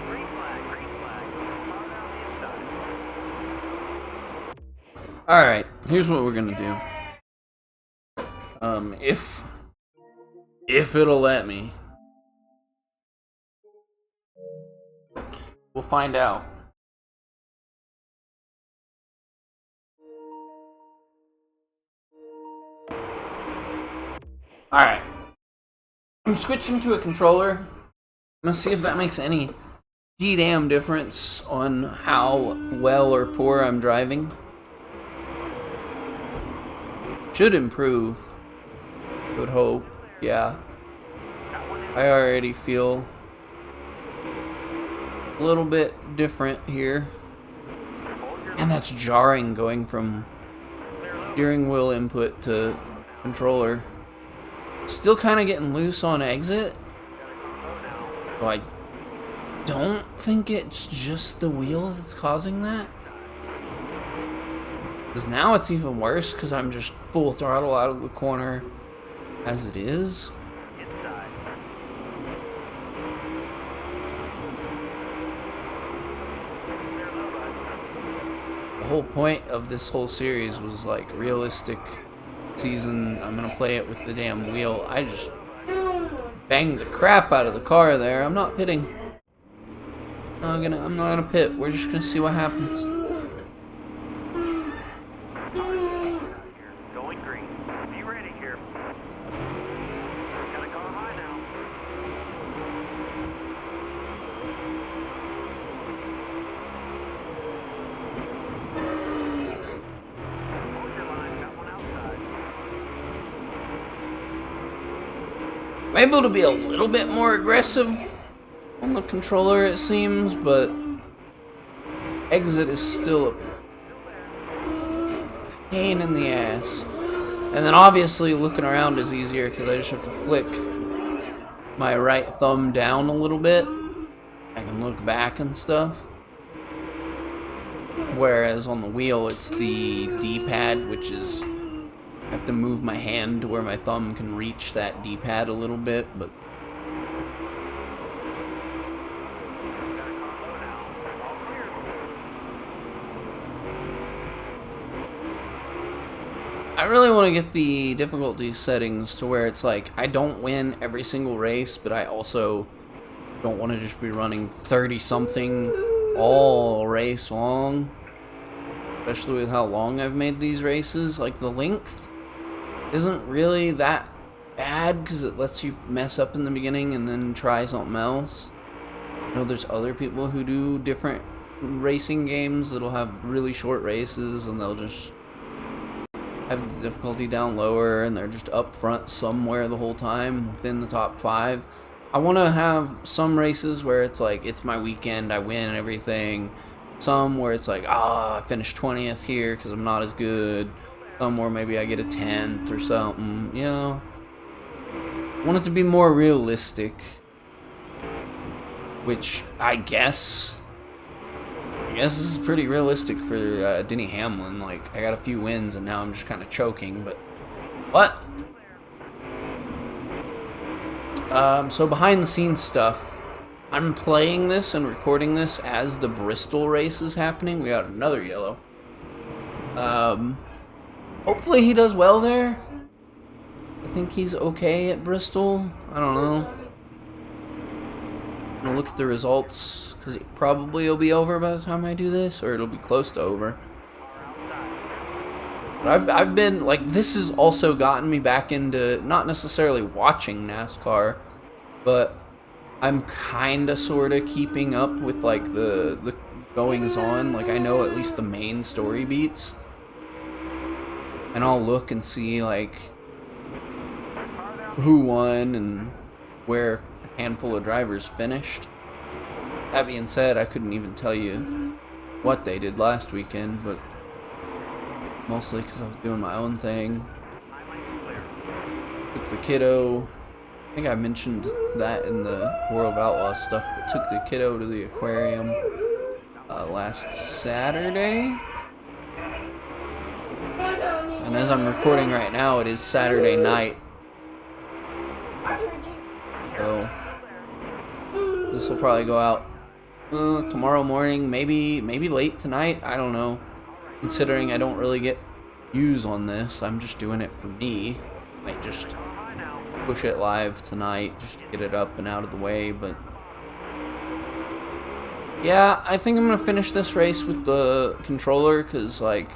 S2: Green flag, green flag. Smart out the inside.
S1: Alright, here's what we're gonna do. If it'll let me. We'll find out. Alright. I'm switching to a controller. I'm gonna see if that makes any damn difference on how well or poor I'm driving. Should improve. Would hope. Yeah. I already feel a little bit different here. And that's jarring going from steering wheel input to controller. Still kind of getting loose on exit. So I don't think it's just the wheel that's causing that. Because now it's even worse because I'm just full throttle out of the corner as it is.
S2: Inside.
S1: The whole point of this whole series was like realistic season. I'm gonna play it with the damn wheel. I just banged the crap out of the car there. I'm not pitting. I'm not gonna pit. We're just gonna see what happens.
S2: Going green. Be ready here. Gotta go high now. Hold your line. Got one outside.
S1: I'm able to be a little bit more aggressive on the controller, it seems, but exit is still a pain in the ass. And then obviously looking around is easier because I just have to flick my right thumb down a little bit. I can look back and stuff. Whereas on the wheel it's the D-pad, which is I have to move my hand to where my thumb can reach that D-pad a little bit, but I really want to get the difficulty settings to where it's like I don't win every single race, but I also don't want to just be running 30-something all race long. Especially with how long I've made these races. Like, the length isn't really that bad because it lets you mess up in the beginning and then try something else. I know there's other people who do different racing games that'll have really short races and they'll just have the difficulty down lower and they're just up front somewhere the whole time within the top 5. I want to have some races where it's like, it's my weekend, I win everything. Some where it's like, I finished 20th here because I'm not as good. Some where maybe I get a 10th or something, you know. I want it to be more realistic. Which, I guess this is pretty realistic for Denny Hamlin. Like, I got a few wins and now I'm just kind of choking, but what? So behind the scenes stuff, I'm playing this and recording this as the Bristol race is happening. We got another yellow. Hopefully he does well there. I think he's okay at Bristol. I don't know. I'm gonna look at the results because it probably will be over by the time I do this, or it'll be close to over. But I've been like, this has also gotten me back into not necessarily watching NASCAR, but I'm kind of sort of keeping up with like the goings on. Like, I know at least the main story beats. And I'll look and see, like, who won and where a handful of drivers finished. That being said, I couldn't even tell you what they did last weekend, but mostly because I was doing my own thing. Took the kiddo. I think I mentioned that in the World of Outlaws stuff, but took the kiddo to the aquarium last Saturday. And as I'm recording right now, it is Saturday night. So this will probably go out tomorrow morning, maybe late tonight. I don't know. Considering I don't really get views on this, I'm just doing it for me. Might just push it live tonight, just to get it up and out of the way. But yeah, I think I'm gonna finish this race with the controller, cause like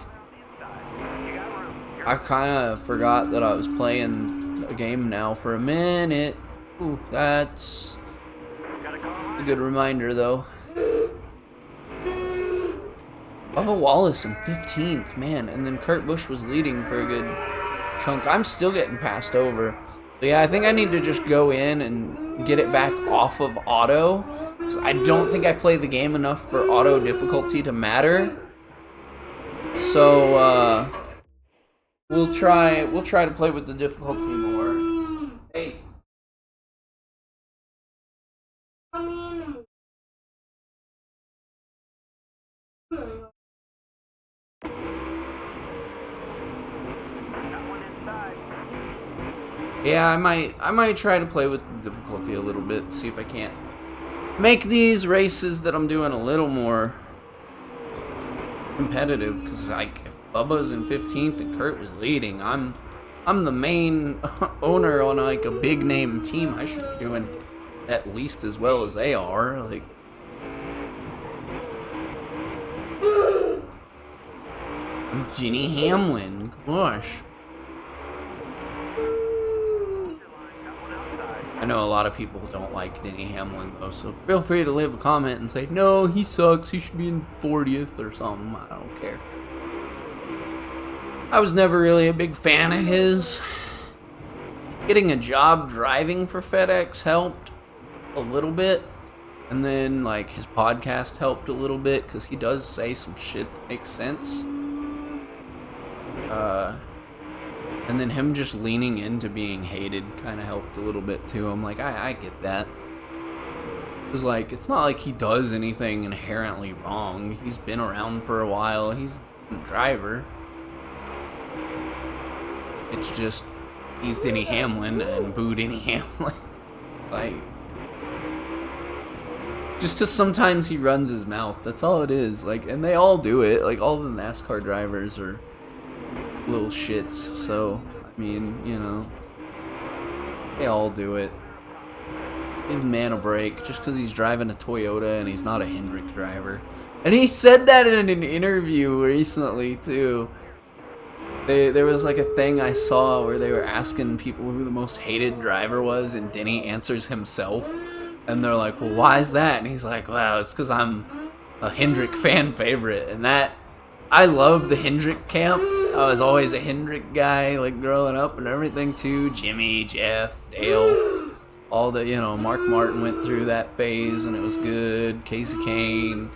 S1: I kind of forgot that I was playing a game now for a minute. Ooh, that's a good reminder though. Bubba Wallace in 15th, man, and then Kurt Busch was leading for a good chunk. I'm still getting passed over. But yeah, I think I need to just go in and get it back off of auto. 'Cause I don't think I play the game enough for auto difficulty to matter. So we'll try to play with the difficulty more. Hey. Yeah, I might try to play with the difficulty a little bit, see if I can't make these races that I'm doing a little more competitive. Because like, if Bubba's in 15th and Kurt was leading, I'm the main owner on like a big name team. I should be doing at least as well as they are. Like, I'm Denny Hamlin. Gosh. I know a lot of people don't like Denny Hamlin though, so feel free to leave a comment and say, no, he sucks, he should be in 40th or something. I don't care. I was never really a big fan of his. Getting a job driving for FedEx helped a little bit, and then like his podcast helped a little bit because he does say some shit that makes sense. And then him just leaning into being hated kind of helped a little bit too. I'm like, I get that. It was like, it's not like he does anything inherently wrong. He's been around for a while. He's a driver. It's just, he's Denny Hamlin and boo Denny Hamlin. Like, just because sometimes he runs his mouth. That's all it is. Like, and they all do it. Like, all the NASCAR drivers are little shits, so I mean, you know, they all do it. Give the man a break just because he's driving a Toyota and he's not a Hendrick driver. And he said that in an interview recently too. There was like a thing I saw where they were asking people who the most hated driver was, and Denny answers himself, and they're like, well, why is that? And he's like, well, it's because I'm a Hendrick fan favorite. And that, I love the Hendrick camp. I was always a Hendrick guy, like, growing up and everything, too. Jimmy, Jeff, Dale, all the, you know, Mark Martin went through that phase, and it was good. Casey Kane,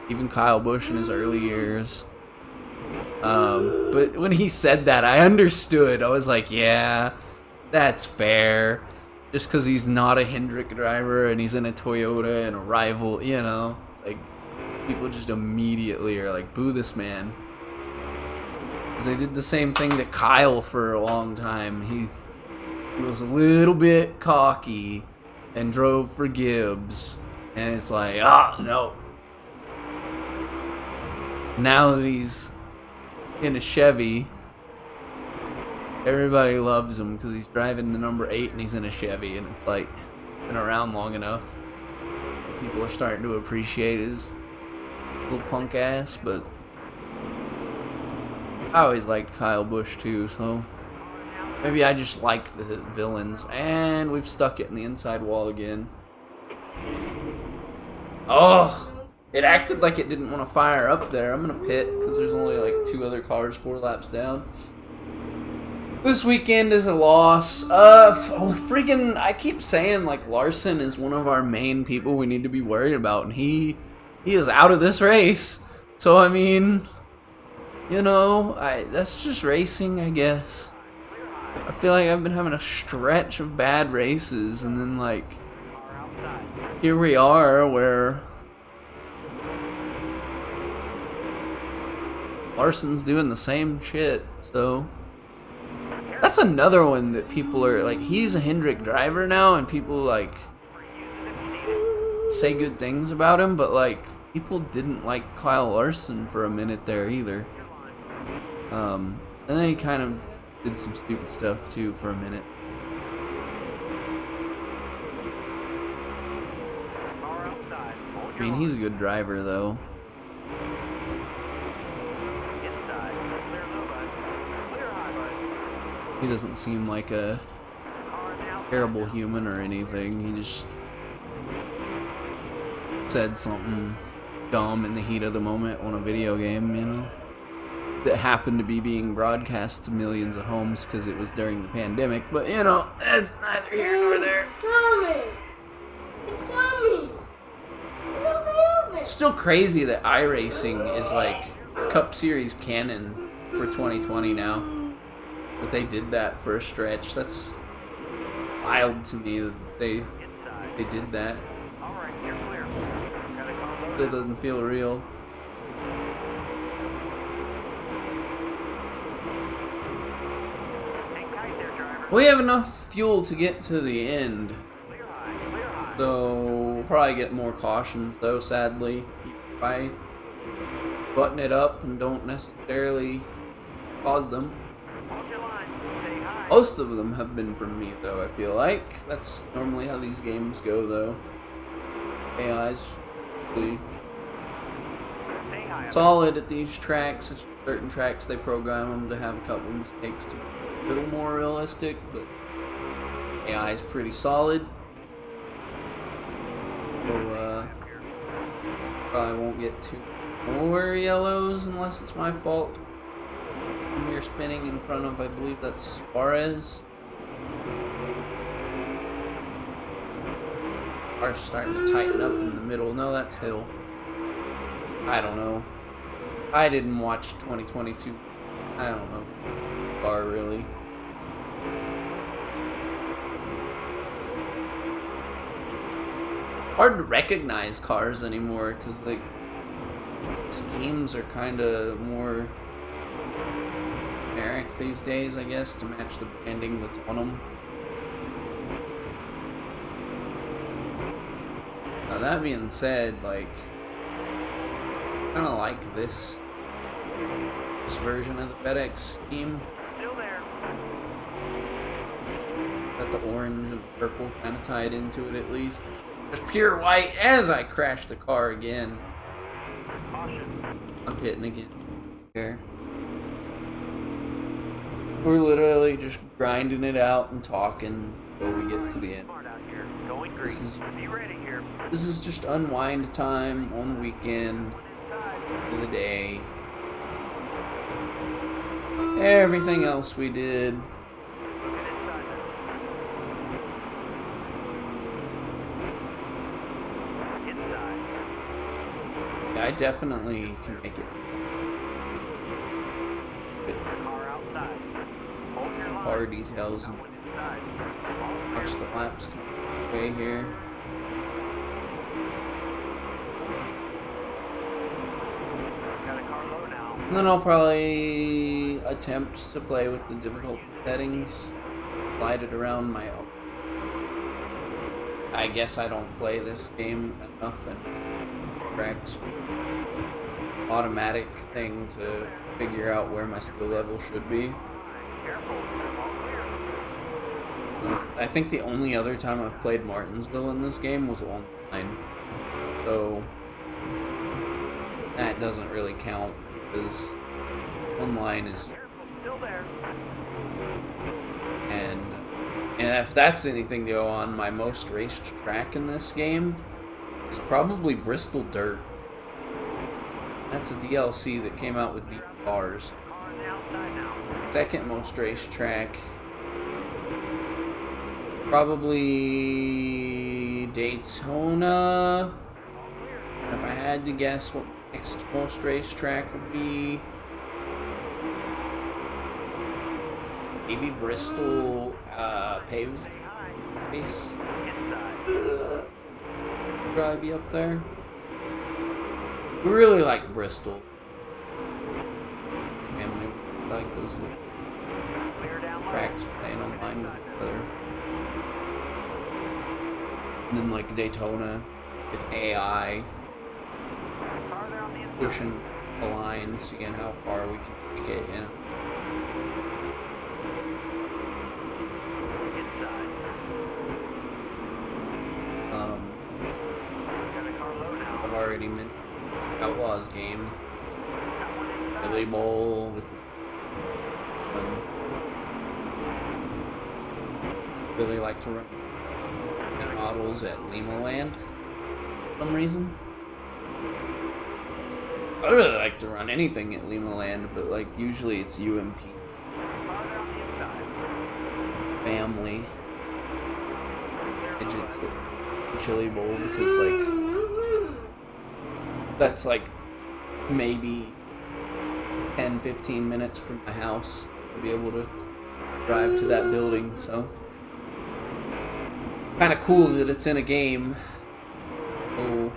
S1: even Kyle Busch in his early years. But when he said that, I understood. I was like, yeah, that's fair. Just because he's not a Hendrick driver, and he's in a Toyota and a rival, you know, like, people just immediately are like, boo this man. They did the same thing to Kyle for a long time. He was a little bit cocky and drove for Gibbs, and it's like, no. Now that he's in a Chevy, everybody loves him because he's driving the number 8 and he's in a Chevy, and it's like, been around long enough. People are starting to appreciate his little punk ass, but I always liked Kyle Busch too, so maybe I just like the villains. And we've stuck it in the inside wall again. Oh, It acted like it didn't want to fire up there. I'm gonna pit because there's only like 2 other cars 4 laps down. This weekend is a loss. Freaking, I keep saying like Larson is one of our main people we need to be worried about, and he is out of this race. So I mean, you know, that's just racing, I guess. I feel like I've been having a stretch of bad races, and then like here we are where Larson's doing the same shit. So that's another one that people are like, he's a Hendrick driver now, and people like say good things about him, but like people didn't like Kyle Larson for a minute there either. And then he kind of did some stupid stuff too for a minute. I mean, he's a good driver though. He doesn't seem like a terrible human or anything. He just said something dumb in the heat of the moment on a video game, you know, that happened to be being broadcast to millions of homes because it was during the pandemic. But, you know, that's neither here nor there. It's still crazy that iRacing is like Cup Series canon for 2020 now. But they did that for a stretch. That's wild to me that they did that. It doesn't feel real. We have enough fuel to get to the end. So we'll probably get more cautions though, sadly. If I button it up and don't necessarily cause them. Most of them have been from me, though, I feel like. That's normally how these games go, though. AI's really solid at these tracks. At certain tracks, they program them to have a couple mistakes to be a little more realistic, but AI is pretty solid. So, probably won't get too more yellows unless it's my fault. We're spinning in front of, I believe that's Suarez. Car's starting to tighten up in the middle. No, that's Hill. I don't know. I didn't watch 2022. I don't know. Car really. Hard to recognize cars anymore because like schemes are kind of more generic these days, I guess, to match the branding that's on them. Now that being said, like, I kind of like this version of the FedEx scheme.
S2: Still there.
S1: Got the orange and purple kind of tied into it at least. Just pure white as I crash the car again. I'm hitting again. Here. We're literally just grinding it out and talking until we get to the end. This is just unwind time on the weekend for the day. Everything else we did. Yeah, I definitely can make it. Car details and watch the laps come away here. And then I'll probably attempt to play with the difficult settings, slide it around my own. I guess I don't play this game enough and tracks automatic thing to figure out where my skill level should be. I think the only other time I've played Martinsville in this game was online, so that doesn't really count because online is and if that's anything to go on, my most raced track in this game is probably Bristol Dirt. That's a DLC that came out with the cars.
S2: Car on the outside now.
S1: Second most racetrack. Probably Daytona. And if I had to guess what next most racetrack would be, maybe Bristol paved race. Probably be up there. We really like Bristol. Family like those little tracks playing online with each other. And then like Daytona with AI pushing the line, seeing how far we can take it in. I've already mentioned Outlaws game, Billy Bowl with really like to run models at Lima Land for some reason. I really like to run anything at Lima Land, but like usually it's UMP family midgets at the Chili Bowl because like that's like maybe 10-15 minutes from my house to be able to drive to that building, so kind of cool that it's in a game. Oh,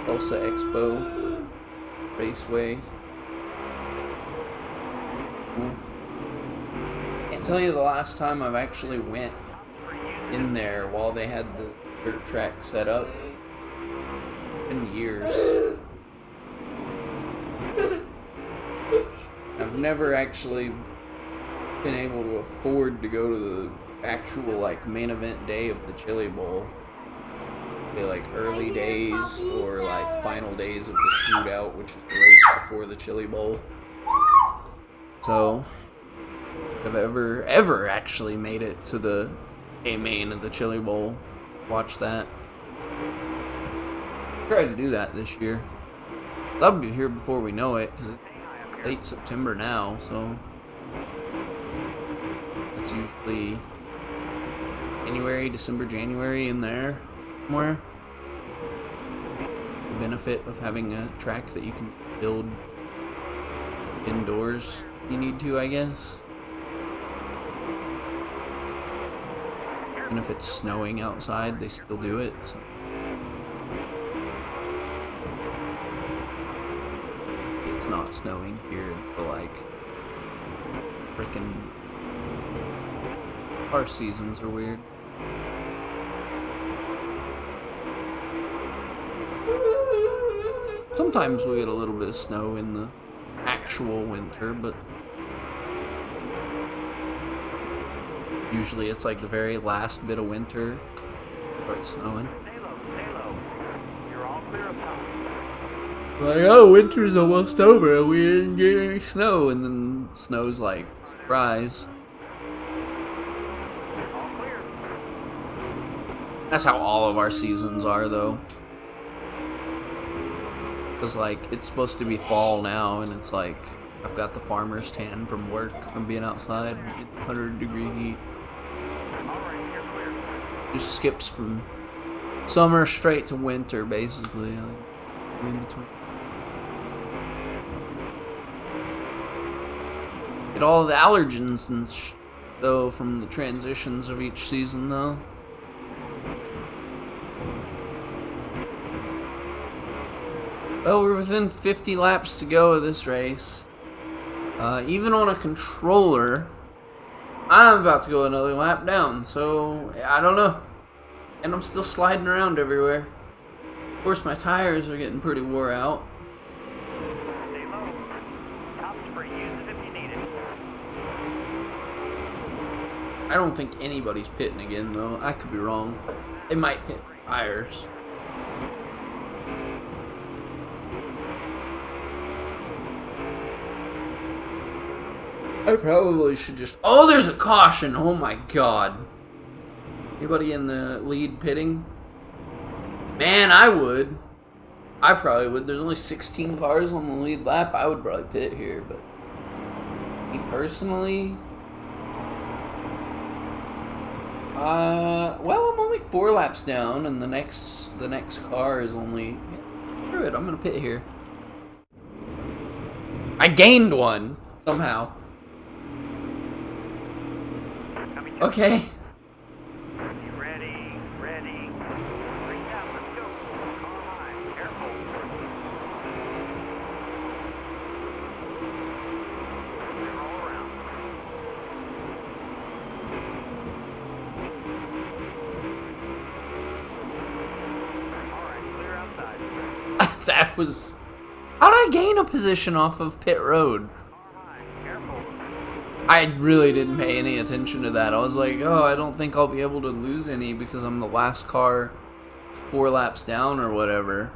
S1: Tulsa Expo Raceway. Cool. Can't tell you the last time I've actually went in there while they had the dirt track set up. It's been years. I've never actually been able to afford to go to the actual like main event day of the Chili Bowl. Be like early days or like final days of the shootout, which is the race before the Chili Bowl. So if I've ever actually made it to the main of the Chili Bowl, watch that. Try to do that this year. I'll be here before we know it because it's late September now, so it's usually January, December, January in there somewhere. The benefit of having a track that you can build indoors if you need to, I guess. And if it's snowing outside, they still do it. So. It's not snowing here until like frickin' our seasons are weird. Sometimes we get a little bit of snow in the actual winter, but usually it's like the very last bit of winter starts snowing.
S2: Stay low. You're all clear up top.
S1: Like, oh, winter's almost over, we didn't get any snow, and then snow's like, surprise.
S2: All clear.
S1: That's how all of our seasons are, though. Because, like, it's supposed to be fall now, and it's like, I've got the farmer's tan from work, from being outside, in 100-degree heat.
S2: Alright, you're clear.
S1: Just skips from summer straight to winter, basically. Like, in between. Get all the allergens and though from the transitions of each season, though. Well, we're within 50 laps to go of this race. Even on a controller, I'm about to go another lap down, so I don't know. And I'm still sliding around everywhere. Of course, my tires are getting pretty wore out.
S2: Stay low. Top spray, use it if you need it.
S1: I don't think anybody's pitting again, though. I could be wrong. They might pit for tires. I probably should just... Oh, there's a caution! Oh my god. Anybody in the lead pitting? Man, I would. I probably would. There's only 16 cars on the lead lap. I would probably pit here, but me personally, well, I'm only 4 laps down, and the next car is only. Screw it, I'm gonna pit here. I gained one somehow. Okay.
S2: You ready? Ready. Bring it out. Let's go. Car line. Careful. Roll around. All right, clear outside.
S1: That was. How did I gain a position off of pit road?
S2: Car high. Careful.
S1: I really didn't pay any attention to that. I was like, oh, I don't think I'll be able to lose any because I'm the last car 4 laps down or whatever.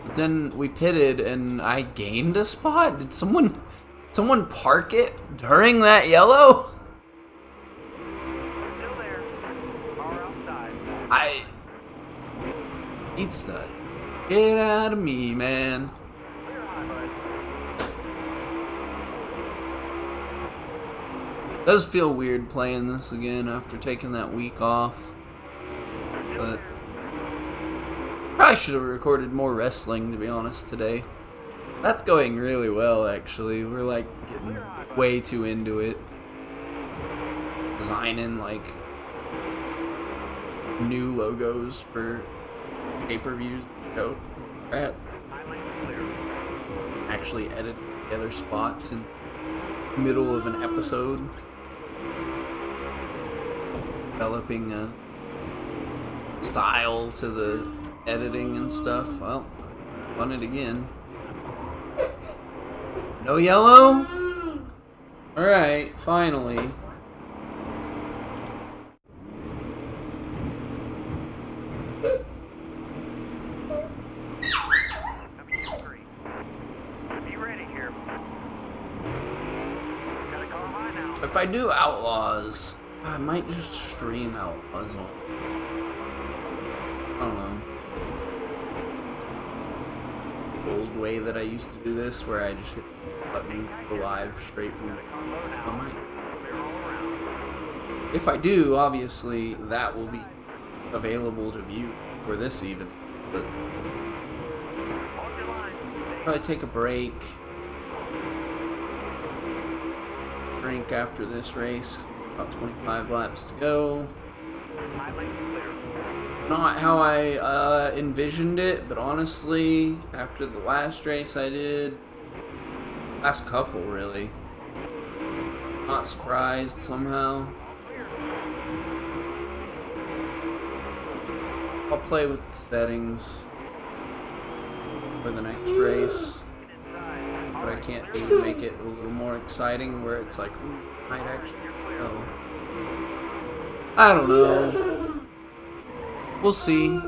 S1: But then we pitted and I gained a spot. Did someone park it during that yellow?
S2: Still there. Car outside.
S1: Eats that. Get out of me, man.
S2: Clear high, bud.
S1: Does feel weird playing this again after taking that week off. But probably should have recorded more wrestling, to be honest, today. That's going really well, actually. We're like getting way too into it. Designing like new logos for pay-per-views. Go. Crap. Actually edit together spots in the middle of an episode. Developing a style to the editing and stuff. Well, run it again. No yellow? Alright, finally.
S2: Be ready here. Got a car high now.
S1: If I do Outlaws, I might just stream Outlaws on. I don't know. The old way that I used to do this, where I just hit the button, go live straight from the mic. If I do, obviously, that will be available to view for this even. But probably take a break. Drink after this race. About 25 laps to go. Not how I envisioned it, but honestly, after the last race I did, last couple really, not surprised somehow. I'll play with the settings for the next race, but I can't even make it a little more exciting where it's like, ooh, might actually go. I don't know. We'll see.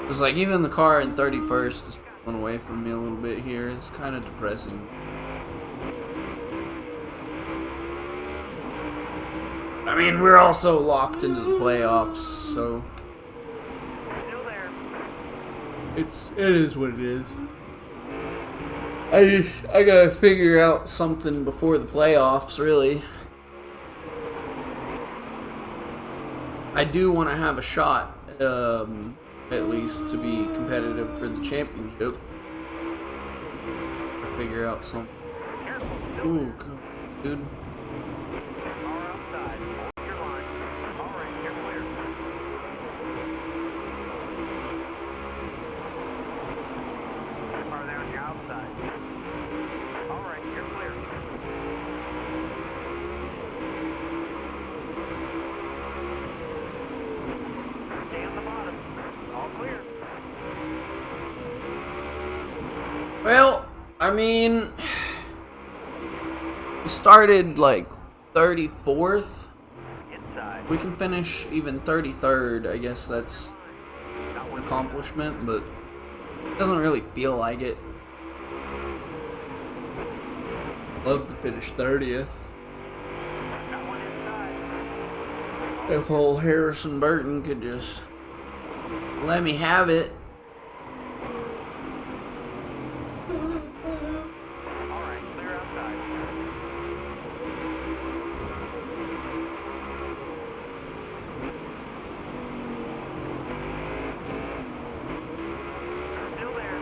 S1: It's like even the car in 31st is pulling away from me a little bit here. It's kind of depressing. I mean, we're also locked into the playoffs, so it is what it is. I gotta figure out something before the playoffs, really. I do want to have a shot, at least, to be competitive for the championship. Or figure out something. Ooh, dude. Well, I mean, we started like 34th. We can finish even 33rd. I guess that's an accomplishment, but it doesn't really feel like it. Love to finish 30th. If old Harrison Burton could just let me have it.
S2: Alright, clear outside. Still there.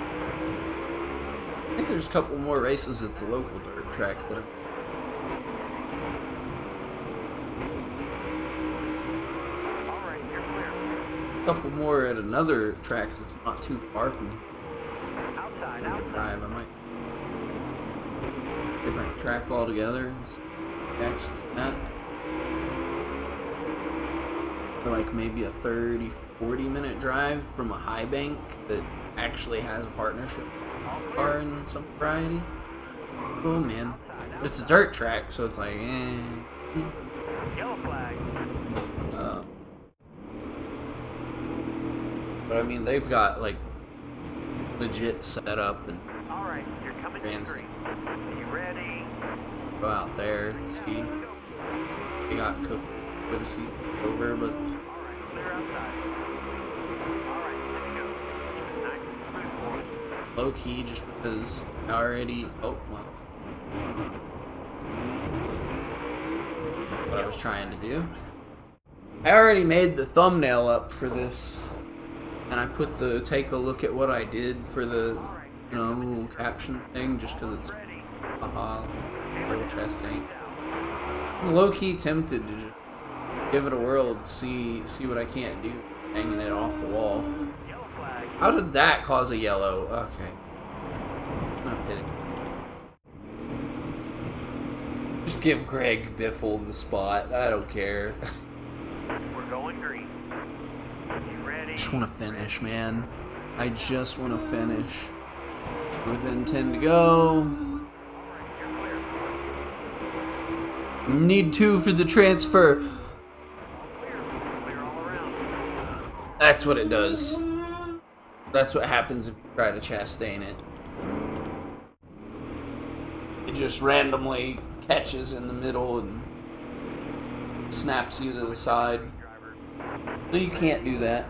S1: I think there's a couple more races at the local dirt track that
S2: Alright, you're clear.
S1: a couple more at another track that's not too far from
S2: Outside,
S1: the
S2: outside.
S1: drive. I might different track altogether and next to that. Or like maybe a 30-40 minute drive from a high bank that actually has a partnership car in some variety. Oh man. It's a dirt track, so it's like
S2: Yellow flag.
S1: But I mean, they've got like legit setup and
S2: Alright, you're coming to the
S1: Grandstand.
S2: green. You ready?
S1: go out there, see. They got cooked with a seat over, but
S2: Alright, clear outside. Alright, let me go. Nice and smooth, boy.
S1: low key just because I already. Oh, well. What I was trying to do. I already made the thumbnail up for this, and I put the take a look at what I did for the, you know, little caption thing just because it's haha, little Chastain. I'm low key tempted to just give it a whirl and see what I can't do, hanging it off the wall.
S2: Yellow flag.
S1: How did that cause a yellow? Okay. I'm not hitting. Just give Greg Biffle the spot. I don't care.
S2: We're going green. You ready?
S1: I just want to finish, man. I just want to finish. Within 10 to go.
S2: Alright, you're clear.
S1: Need 2 for the transfer.
S2: Clear. Clear all around.
S1: That's what it does. That's what happens if you try to Chastain it. It just randomly catches in the middle and snaps you to the side.
S2: Driver.
S1: So you can't do that.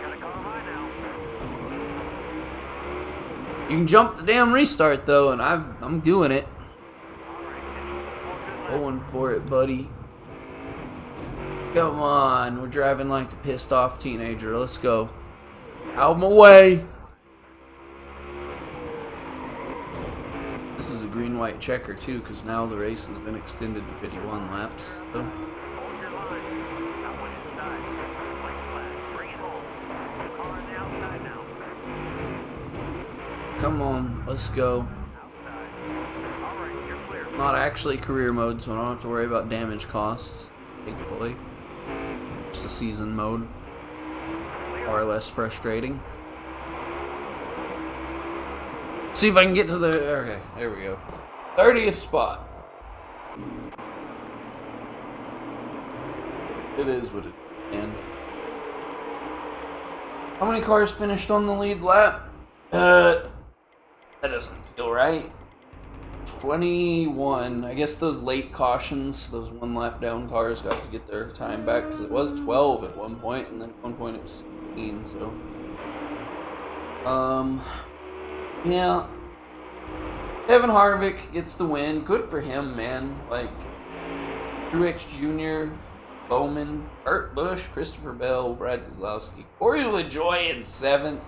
S2: Gotta call high now.
S1: You can jump the damn restart though, and I'm doing it.
S2: Alright,
S1: Going for it, buddy. Come on, we're driving like a pissed off teenager. Let's go. Out of my way. This is a green-white checker too, because now the race has been extended to 51 laps. So.
S2: hold your line. That one inside. White flag. Bring it home. Car on the outside now.
S1: Come on, let's go.
S2: Outside. Alright, you're clear.
S1: Not actually career mode, so I don't have to worry about damage costs, thankfully. Just a season mode. Far less frustrating. See if I can get to the... Okay, there we go. 30th spot. It is what it is, and how many cars finished on the lead lap? That doesn't feel right. 21. I guess those late cautions, those one lap down cars got to get their time back because it was 12 at one point, and then at one point it was 16, so. Yeah. Kevin Harvick gets the win. Good for him, man. Like, Truex Jr., Bowman, Kurt Busch, Christopher Bell, Brad Keselowski, Corey LaJoie in 7th.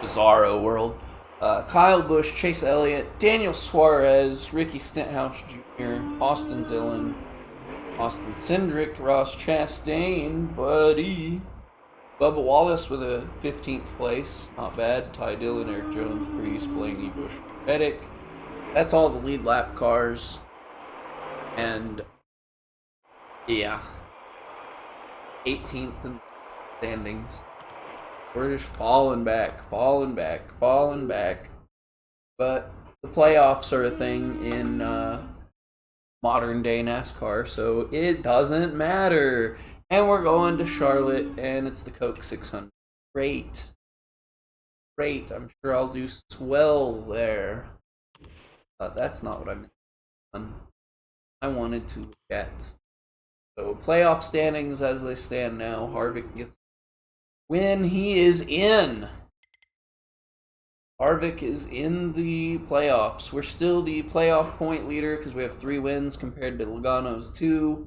S1: Bizarro world. Kyle Busch, Chase Elliott, Daniel Suarez, Ricky Stenhouse Jr., Austin Dillon, Austin Cindric, Ross Chastain, buddy. Bubba Wallace with a 15th place. Not bad. Ty Dillon, Eric Jones, Priest, Blaney, Busch, Reddick. That's all the lead lap cars. And, yeah. 18th in standings. We're just falling back. But the playoffs are a thing in modern day NASCAR, so it doesn't matter. And we're going to Charlotte, and it's the Coke 600. Great. I'm sure I'll do swell there. That's not what I meant. I wanted to look at this So playoff standings as they stand now, Harvick gets win. He is in. Harvick is in the playoffs. We're still the playoff point leader because we have 3 wins compared to Logano's 2.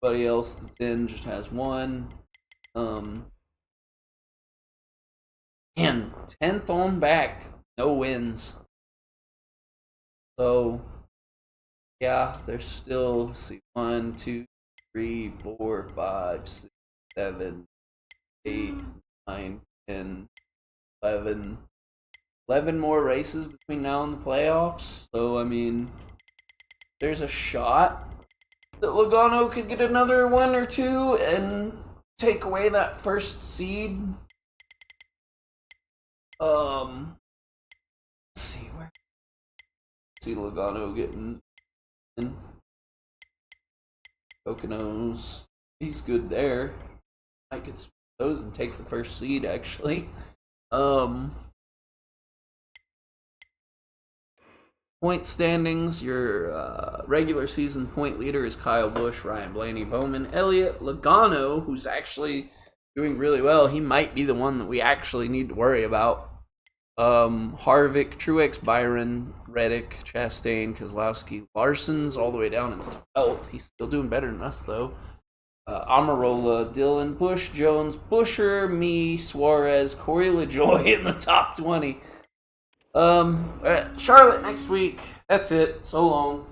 S1: Everybody else that's in just has 1. And 10th on back, no wins. So, yeah, there's still, let's see, 1, 2, 3, 4, 5, 6, 7, 8, 9, 10, 11. 11 more races between now and the playoffs. So, I mean, there's a shot that Logano could get another 1 or 2 and take away that first seed. Let's see where. See Logano getting in. Poconos. He's good there. Might get some of those and take the first seed, actually. Point standings, your regular season point leader is Kyle Busch, Ryan Blaney, Bowman, Elliott, Logano, who's actually doing really well. He might be the one that we actually need to worry about. Harvick, Truex, Byron, Reddick, Chastain, Keselowski, Larson's all the way down in 12th. He's still doing better than us, though. Amarola, Dillon, Busch, Jones, Buescher, me, Suarez, Corey LaJoie in the top 20. Charlotte next week. That's it. So long.